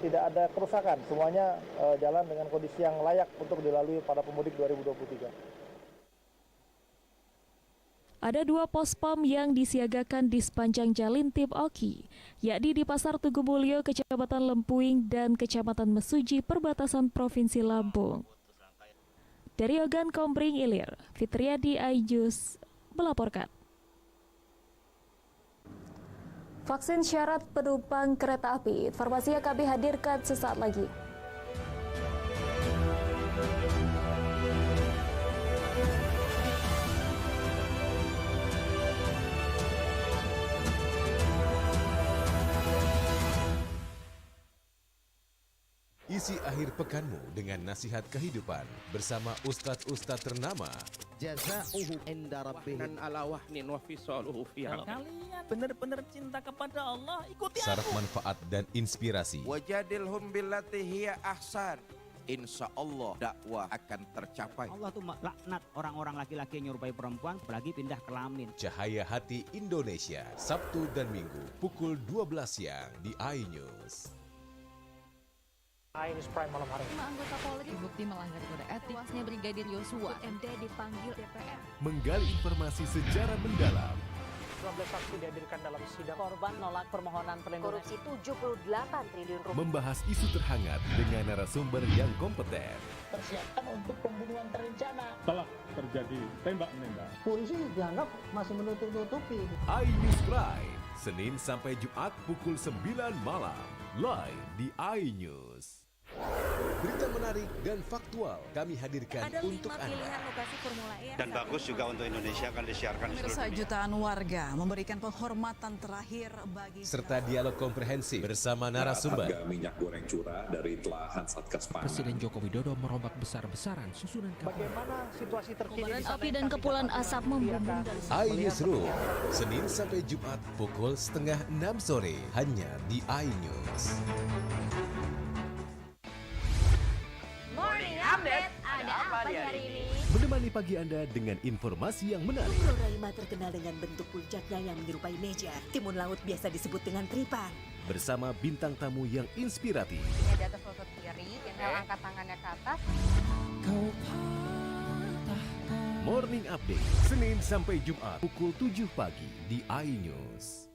tidak ada kerusakan, semuanya jalan dengan kondisi yang layak untuk dilalui para pemudik 2023. Ada 2 pos pam yang disiagakan di sepanjang Jalin Tim Oki, yakni di Pasar Tugumulyo, Kecamatan Lempuing, dan Kecamatan Mesuji, perbatasan Provinsi Lampung. Dari Ogan Komering Ilir, Fitriadi Aijus melaporkan. Vaksin syarat penumpang kereta api, informasi yang kami hadirkan sesaat lagi. Isi akhir pekanmu dengan nasihat kehidupan bersama ustadz-ustadz ternama. Jazauhu inda rabbih dan ala wahnin wa fisaluhu fiha. Kalau kalian benar-benar cinta kepada Allah, ikuti Syarat aku. manfaat dan inspirasi. Wajadilhum billati hiya ahsan. Insya Allah dakwah akan tercapai. Allah tuh laknat orang-orang laki-laki yang nyerupai perempuan, apalagi pindah kelamin. Cahaya Hati Indonesia, Sabtu dan Minggu pukul 12 siang di iNews. iNews Prime malam hari. 5 anggota Polri bukti melanggar kode etik. Tuasnya Brigadir Yosua MD dipanggil DPR. Menggali informasi secara mendalam. 12 saksi dihadirkan dalam sidang. Korban nolak permohonan perlindungan. Korupsi 78 triliun rupiah. Membahas isu terhangat dengan narasumber yang kompeten. Persiapkan untuk pembunuhan terencana. Telah terjadi tembak-menembak. Polisi dianggap masih menutup-nutupi. iNews Prime, Senin sampai Jumat pukul 9 malam. Live di iNews. Berita menarik dan faktual kami hadirkan untuk Anda. Dan bagus juga untuk Indonesia akan disiarkan di seluruh dunia. Jutaan warga memberikan penghormatan terakhir bagi Serta dialog komprehensif bersama narasumber. Harga minyak goreng curah dari telahan Satgas Pangan. Presiden Joko Widodo merombak besar-besaran susunan kabinet. Bagaimana situasi terkini? Kobaran api dan kepulan asap membumbung dari iNewsroom, Senin sampai Jumat pukul 5:30 sore hanya di iNews. Morning Update, ada apa di hari ini? Menemani pagi Anda dengan informasi yang menarik. Pulau Raima terkenal dengan bentuk puncaknya yang menyerupai meja. Timun laut biasa disebut dengan tripan. Bersama bintang tamu yang inspiratif. Ini di atas lutut kiri, inhale angkat tangannya ke atas. Morning Update, Senin sampai Jumat pukul 7 pagi di iNews.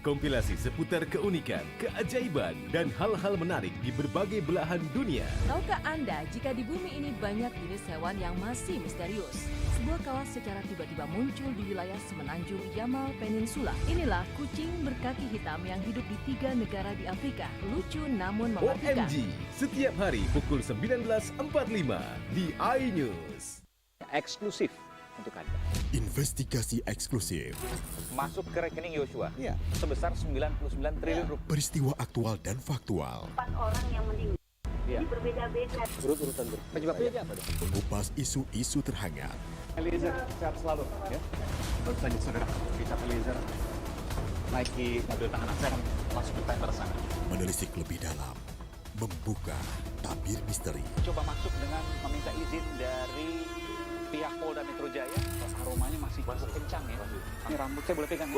kompilasi seputar keunikan, keajaiban, dan hal-hal menarik di berbagai belahan dunia. Tahukah Anda jika di bumi ini banyak jenis hewan yang masih misterius? Sebuah kawas secara tiba-tiba muncul di wilayah semenanjung Yamal Peninsula. Inilah kucing berkaki hitam yang hidup di 3 negara di Afrika. Lucu namun mematikan. OMG, setiap hari pukul 19.45 di iNews. Eksklusif untuk Anda. Investigasi eksklusif. Masuk ke rekening Yosua sebesar 99 triliun rupiah. Peristiwa aktual dan faktual. 4 orang yang meninggal. Ini berbeda-beda. Urut-urutan penyebabnya apa? Mengupas isu-isu terhangat. Eliezer sehat selalu ya. Baru saja saudara Richard Eliezer naiki mobil tahanan saya masuk ke tender sana. Menelisik lebih dalam, membuka tabir misteri. Coba masuk dengan meminta izin dari pihak Polda Metro Jaya. Aromanya masih kencang ya. Ini rambut saya boleh pegang?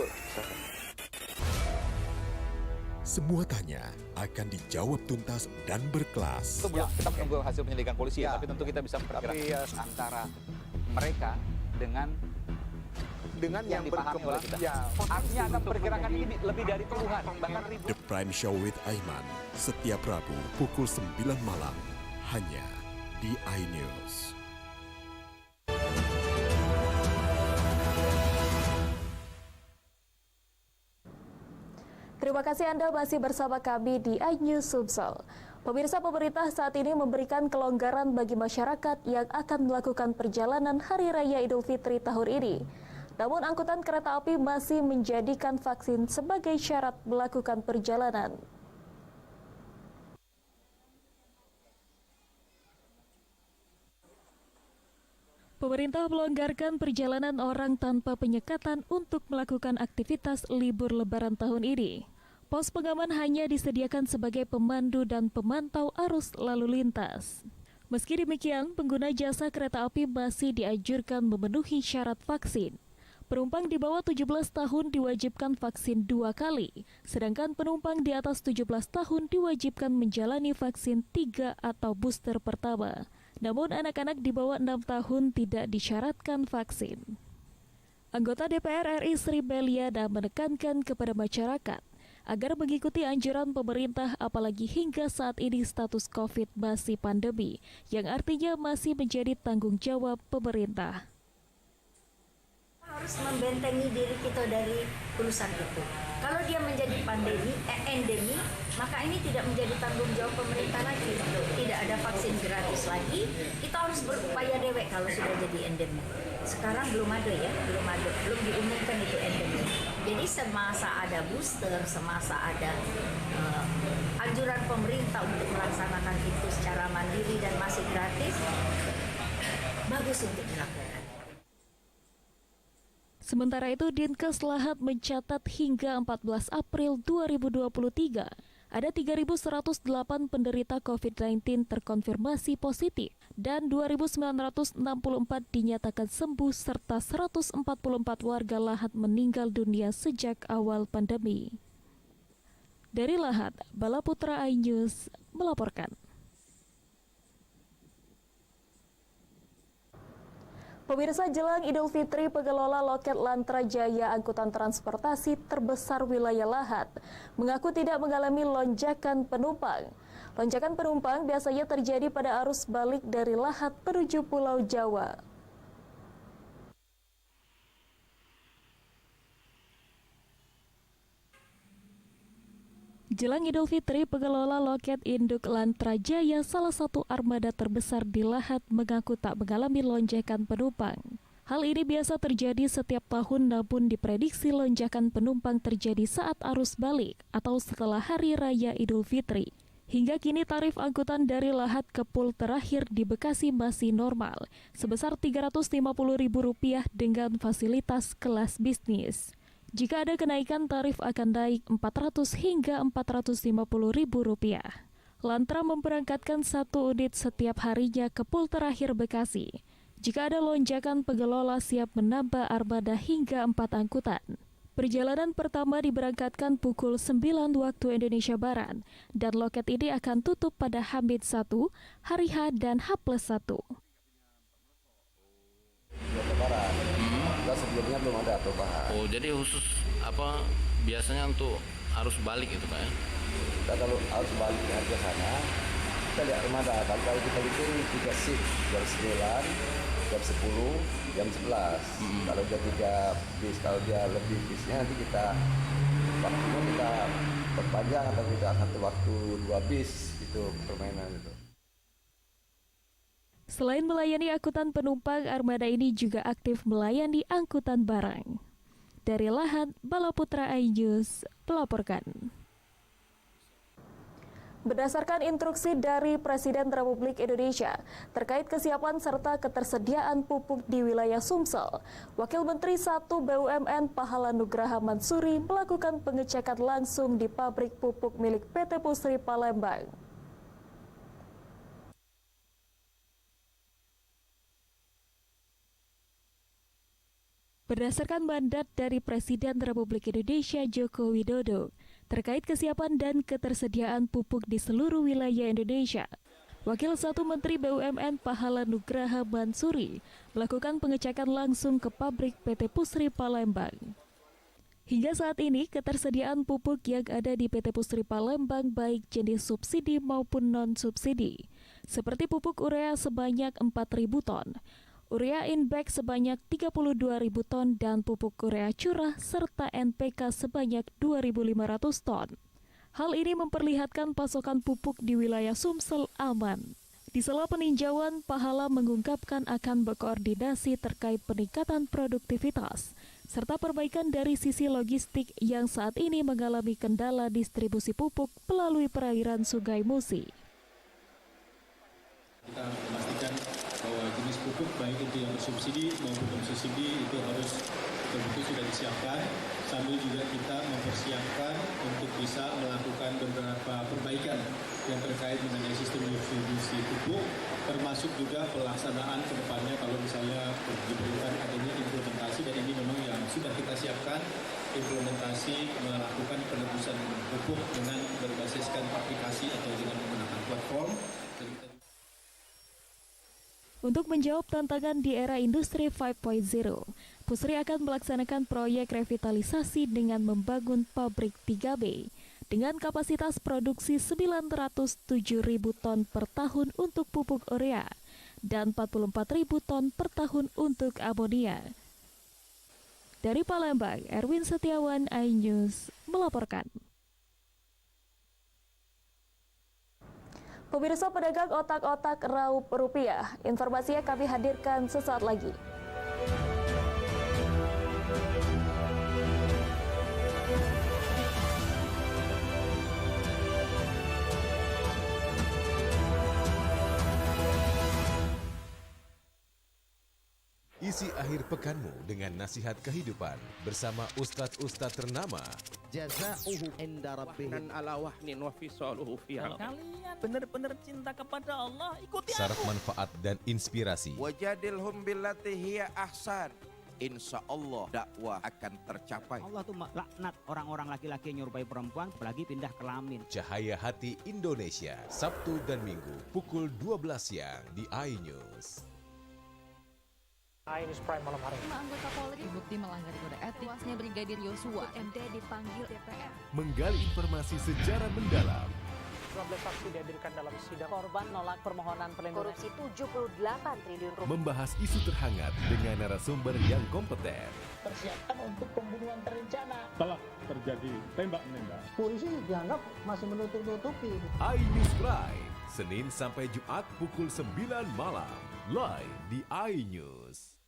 Semua tanya akan dijawab tuntas dan berkelas. Itu belum kita menunggu hasil penyelidikan polisi ya, tapi tentu kita bisa memperkirakan antara mereka dengan yang dipahami oleh kita. Artinya Anda memperkirakan ini lebih dari puluhan, bahkan ribuan. The Prime Show with Aiman, setiap Rabu pukul 9 malam, hanya di iNews. Terima kasih Anda masih bersama kami di iNews Sumsel. Pemirsa, pemerintah saat ini memberikan kelonggaran bagi masyarakat yang akan melakukan perjalanan Hari Raya Idul Fitri tahun ini. Namun angkutan kereta api masih menjadikan vaksin sebagai syarat melakukan perjalanan. Pemerintah melonggarkan perjalanan orang tanpa penyekatan untuk melakukan aktivitas libur Lebaran tahun ini. Pos pengaman hanya disediakan sebagai pemandu dan pemantau arus lalu lintas. Meski demikian, pengguna jasa kereta api masih dianjurkan memenuhi syarat vaksin. Penumpang di bawah 17 tahun diwajibkan vaksin 2 kali, sedangkan penumpang di atas 17 tahun diwajibkan menjalani vaksin 3 atau booster pertama. Namun anak-anak di bawah 6 tahun tidak disyaratkan vaksin. Anggota DPR RI Sri Beliana menekankan kepada masyarakat agar mengikuti anjuran pemerintah, apalagi hingga saat ini status COVID masih pandemi, yang artinya masih menjadi tanggung jawab pemerintah. Harus membentengi diri kita dari urusan itu. Kalau dia menjadi endemi, maka ini tidak menjadi tanggung jawab pemerintah lagi. Tidak ada vaksin gratis lagi, kita harus berupaya dewek kalau sudah jadi endemi. Sekarang belum ada ya, belum diumumkan itu endemi. Jadi semasa ada booster, semasa ada anjuran pemerintah untuk melaksanakan itu secara mandiri dan masih gratis, bagus untuk dilakukan. Sementara itu, Dinkes Lahat mencatat hingga 14 April 2023, ada 3.108 penderita COVID-19 terkonfirmasi positif dan 2.964 dinyatakan sembuh serta 144 warga Lahat meninggal dunia sejak awal pandemi. Dari Lahat, Bala Putra iNews melaporkan. Pemirsa, jelang Idul Fitri, pengelola loket Lantra Jaya Angkutan Transportasi terbesar wilayah Lahat mengaku tidak mengalami lonjakan penumpang. Lonjakan penumpang biasanya terjadi pada arus balik dari Lahat menuju Pulau Jawa. Jelang Idul Fitri, pengelola loket induk Lantra Jaya, salah satu armada terbesar di Lahat, mengaku tak mengalami lonjakan penumpang. Hal ini biasa terjadi setiap tahun, namun diprediksi lonjakan penumpang terjadi saat arus balik atau setelah Hari Raya Idul Fitri. Hingga kini tarif angkutan dari Lahat ke Pul terakhir di Bekasi masih normal, sebesar Rp350.000 dengan fasilitas kelas bisnis. Jika ada kenaikan, tarif akan naik Rp400 hingga Rp450.000. Lantra memberangkatkan 1 unit setiap harinya ke Pul terakhir Bekasi. Jika ada lonjakan, pengelola siap menambah armada hingga 4 angkutan. Perjalanan pertama diberangkatkan pukul 9 waktu Indonesia Barat, dan loket ini akan tutup pada H-1, hari H dan H+1. sebelumnya belum ada perubahan. Oh, jadi khusus apa biasanya untuk arus balik itu Pak ya? Kita kalau arus balik ke sana, kita lihat armada. Kalau kita bikin 3 shift, jam 9, jam 10, jam 11. Kalau dia 3 bis, kalau dia lebih bisnya nanti kita waktunya kita perpanjang atau kita satu waktu 2 bis itu permainan itu. Selain melayani angkutan penumpang, armada ini juga aktif melayani angkutan barang. Dari Lahat, Balaputra iNews melaporkan. Berdasarkan instruksi dari Presiden Republik Indonesia terkait kesiapan serta ketersediaan pupuk di wilayah Sumsel, Wakil Menteri 1 BUMN Pahala Nugraha Mansuri melakukan pengecekan langsung di pabrik pupuk milik PT Pusri Palembang. Berdasarkan mandat dari Presiden Republik Indonesia Joko Widodo terkait kesiapan dan ketersediaan pupuk di seluruh wilayah Indonesia, Wakil 1 Menteri BUMN Pahala Nugraha Mansuri melakukan pengecekan langsung ke pabrik PT Pusri Palembang. Hingga saat ini, ketersediaan pupuk yang ada di PT Pusri Palembang baik jenis subsidi maupun non-subsidi, seperti pupuk urea sebanyak 4.000 ton, urea in-bag sebanyak 32.000 ton dan pupuk urea curah serta NPK sebanyak 2.500 ton. Hal ini memperlihatkan pasokan pupuk di wilayah Sumsel aman. Di sela peninjauan, Pahala mengungkapkan akan berkoordinasi terkait peningkatan produktivitas serta perbaikan dari sisi logistik yang saat ini mengalami kendala distribusi pupuk melalui perairan Sungai Musi. Kita memastikan bahwa jenis pupuk baik itu yang bersubsidi maupun non-subsidi itu harus betul-betul sudah disiapkan, sambil juga kita mempersiapkan untuk bisa melakukan beberapa perbaikan yang terkait mengenai sistem distribusi pupuk, termasuk juga pelaksanaan ke depannya kalau misalnya diperlukan adanya implementasi, dan ini memang yang sudah kita siapkan, implementasi melakukan penebusan pupuk dengan berbasiskan aplikasi atau dengan menggunakan platform. Untuk menjawab tantangan di era industri 5.0, Pusri akan melaksanakan proyek revitalisasi dengan membangun pabrik 3B dengan kapasitas produksi 907.000 ton per tahun untuk pupuk urea dan 44.000 ton per tahun untuk amonia. Dari Palembang, Erwin Setiawan, iNews melaporkan. Pemirsa, pedagang otak-otak raup rupiah, informasinya kami hadirkan sesaat lagi. Isi akhir pekanmu dengan nasihat kehidupan bersama ustadz-ustadz ternama. Jazauhu inda rabbih ala wahnin wa fisaluhu fiha. Kalau kalian benar-benar cinta kepada Allah, ikuti Syarat aku. manfaat dan inspirasi. Wajadilhum billati hiya ahsan. Insya Allah dakwah akan tercapai. Allah tuh laknat orang-orang laki-laki yang nyerupai perempuan, apalagi pindah kelamin. Cahaya Hati Indonesia, Sabtu dan Minggu pukul 12 siang di iNews. iNews Prime malam hari. 5 anggota Polri bukti melanggar kode etik. Tuasnya Brigadir Yosua MT dipanggil DPR. Menggali informasi sejarah mendalam. 12 saksi dihadirkan dalam sidang. Korban nolak permohonan perlindungan. Korupsi 78 triliun rupiah. Membahas isu terhangat dengan narasumber yang kompeten. Persiapkan untuk pembunuhan terencana. Telah terjadi tembak-menembak. Polisi dianggap masih menutup-nutupi. iNews Prime, Senin sampai Jumat pukul 9 malam. Live di iNews.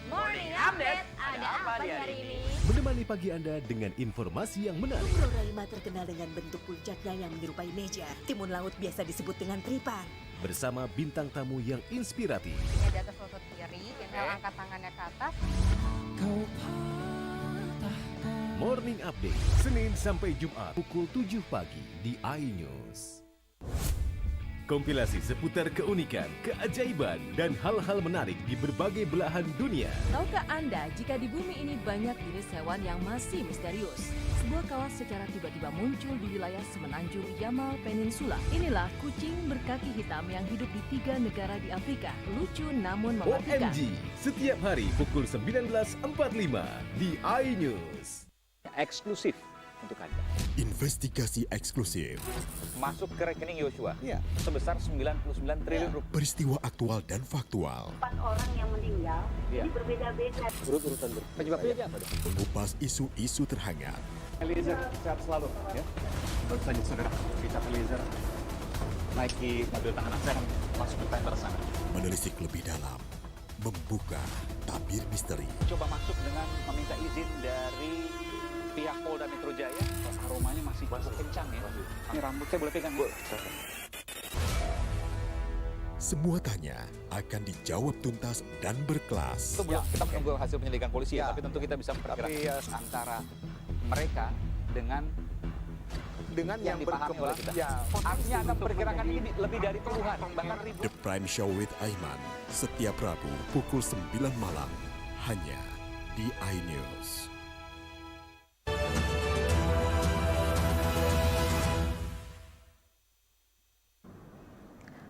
Morning Update, ada apa di hari ini? Menemani pagi Anda dengan informasi yang menarik. Mikroralima terkenal dengan bentuk puncaknya yang menyerupai meja. Timun laut biasa disebut dengan tripan. Bersama bintang tamu yang inspiratif. Ini di atas lutut kiri, inhale angkat tangannya ke atas. Morning Update, Senin sampai Jumat pukul 7 pagi di iNews. Kompilasi seputar keunikan, keajaiban, dan hal-hal menarik di berbagai belahan dunia. Tahukah Anda jika di bumi ini banyak jenis hewan yang masih misterius? Sebuah kawas secara tiba-tiba muncul di wilayah semenanjung Yamal Peninsula. Inilah kucing berkaki hitam yang hidup di 3 negara di Afrika. Lucu namun mematikan. OMG, setiap hari pukul 19.45 di iNews. Eksklusif untuk Anda. Investigasi eksklusif. Masuk ke rekening Yosua sebesar 99 triliun rupiah. Peristiwa aktual dan faktual. 4 orang yang meninggal, ini berbeda-beda. Urut-urutan penyebabnya apa? Mengupas isu-isu terhangat. Eliezer, sehat selalu. Ya. Baru saja saudara, kita Eliezer naiki mobil tahanan. Saya akan langsung ke tender sana. Menelisik lebih dalam. Membuka tabir misteri. Coba masuk dengan meminta izin dari pihak Polda Metro Jaya. Aromanya masih kencang ya. Ini rambut saya boleh pegang, Bu? Semua tanya akan dijawab tuntas dan berkelas. Kita menunggu hasil penyelidikan polisi tapi tentu kita bisa memperkirakan antara mereka dengan yang dipahami oleh kita. Artinya Anda memperkirakan ini lebih dari puluhan, bahkan ribuan. The Prime Show with Aiman, setiap Rabu pukul 9 malam, hanya di iNews.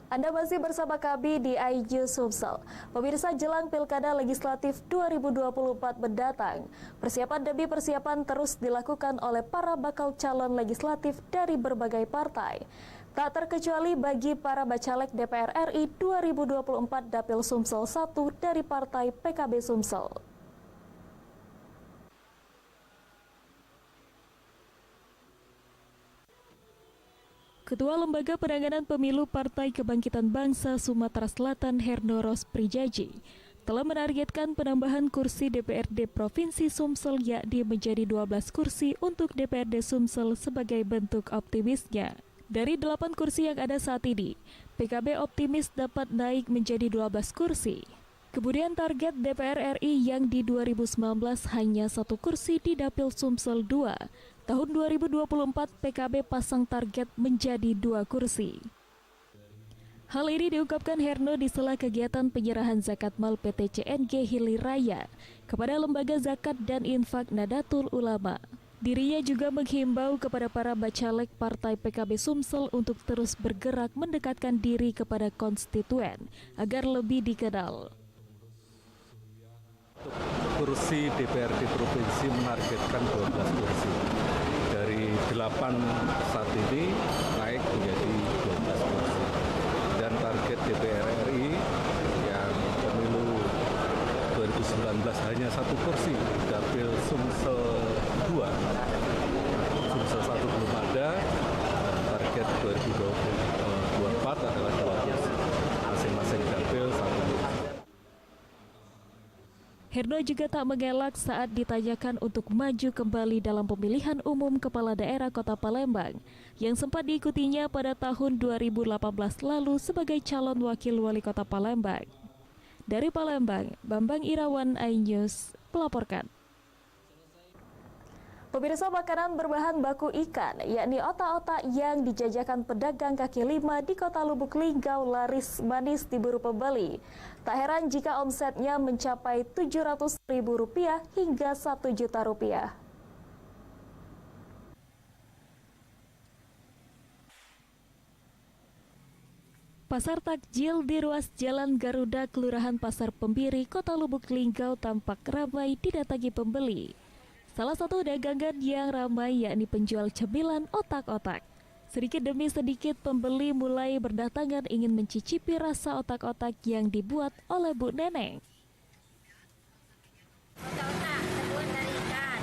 Anda masih bersama kami di iNews Sumsel. Pemirsa, jelang Pilkada Legislatif 2024 mendatang, persiapan demi persiapan terus dilakukan oleh para bakal calon legislatif dari berbagai partai. Tak terkecuali bagi para bacalek DPR RI 2024 Dapil Sumsel 1 dari Partai PKB Sumsel. Ketua Lembaga Penanganan Pemilu Partai Kebangkitan Bangsa Sumatera Selatan Herno Ros Prijaji telah menargetkan penambahan kursi DPRD Provinsi Sumsel yakni menjadi 12 kursi untuk DPRD Sumsel sebagai bentuk optimisnya. Dari 8 kursi yang ada saat ini, PKB optimis dapat naik menjadi 12 kursi. Kemudian target DPR RI yang di 2019 hanya 1 kursi di Dapil Sumsel 2. Tahun 2024 PKB pasang target menjadi 2 kursi. Hal ini diungkapkan Herno di sela kegiatan penyerahan zakat mal PT CNG Hilir Raya kepada Lembaga Zakat dan Infak Nadatul Ulama. Dirinya juga menghimbau kepada para bacalek Partai PKB Sumsel untuk terus bergerak mendekatkan diri kepada konstituen agar lebih dikenal. Kursi DPRD Provinsi menargetkan 12 kursi. Dari 8 saat ini naik menjadi 12 kursi. Dan target DPR RI yang pemilu 2019 hanya 1 kursi, Dapil Sumsel 2. Sumsel 1 belum ada, target 2024 adalah 2 kursi. Masing-masing dapil 1 kursi. Herno juga tak mengelak saat ditanyakan untuk maju kembali dalam pemilihan umum Kepala Daerah Kota Palembang yang sempat diikutinya pada tahun 2018 lalu sebagai calon wakil wali kota Palembang. Dari Palembang, Bambang Irawan, iNews melaporkan. Pemirsa, makanan berbahan baku ikan, yakni otak-otak yang dijajakan pedagang kaki lima di Kota Lubuk Linggau laris manis diburu pembeli. Tak heran jika omsetnya mencapai Rp700.000 hingga Rp1.000.000. Pasar takjil di ruas Jalan Garuda, Kelurahan Pasar Pembiri, Kota Lubuk Linggau tampak ramai didatangi pembeli. Salah satu dagangan yang ramai yakni penjual cemilan otak-otak. Sedikit demi sedikit pembeli mulai berdatangan ingin mencicipi rasa otak-otak yang dibuat oleh Bu Neneng. Otak-otak terbuat dari ikan,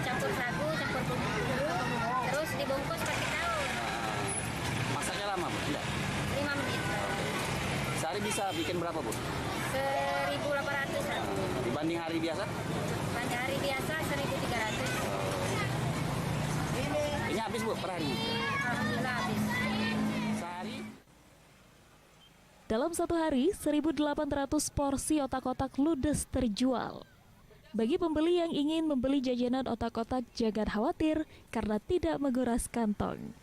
campur sagu, campur bumbu, terus dibungkus pakai daun. Masaknya lama, Bu? Tidak. 5 menit. Sehari bisa bikin berapa, Bu? 1.800. Dibanding hari biasa? Pada hari biasa 1.300. Ini habis, Bu, per hari? Alhamdulillah habis. Sehari? Dalam satu hari, 1.800 porsi otak-otak ludes terjual. Bagi pembeli yang ingin membeli jajanan otak-otak, jangan khawatir karena tidak menguras kantong.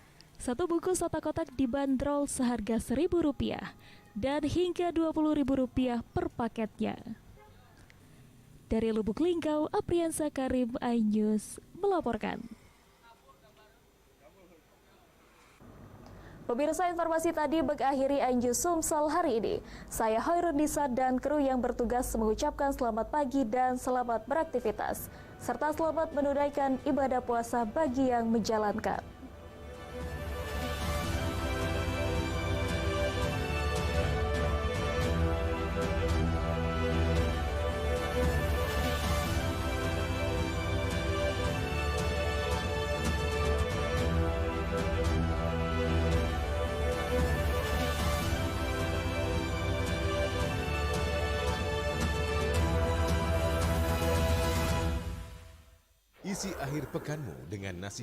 Satu bungkus otak-otak dibanderol seharga Rp1.000 dan hingga Rp20.000 per paketnya. Dari Lubuk Linggau, Apriansa Karim, iNews melaporkan. Pemirsa, informasi tadi mengakhiri iNews Sumsel hari ini. Saya Hoirunisa dan kru yang bertugas mengucapkan selamat pagi dan selamat beraktivitas, serta selamat menunaikan ibadah puasa bagi yang menjalankan. Isi akhir pekanmu dengan nasi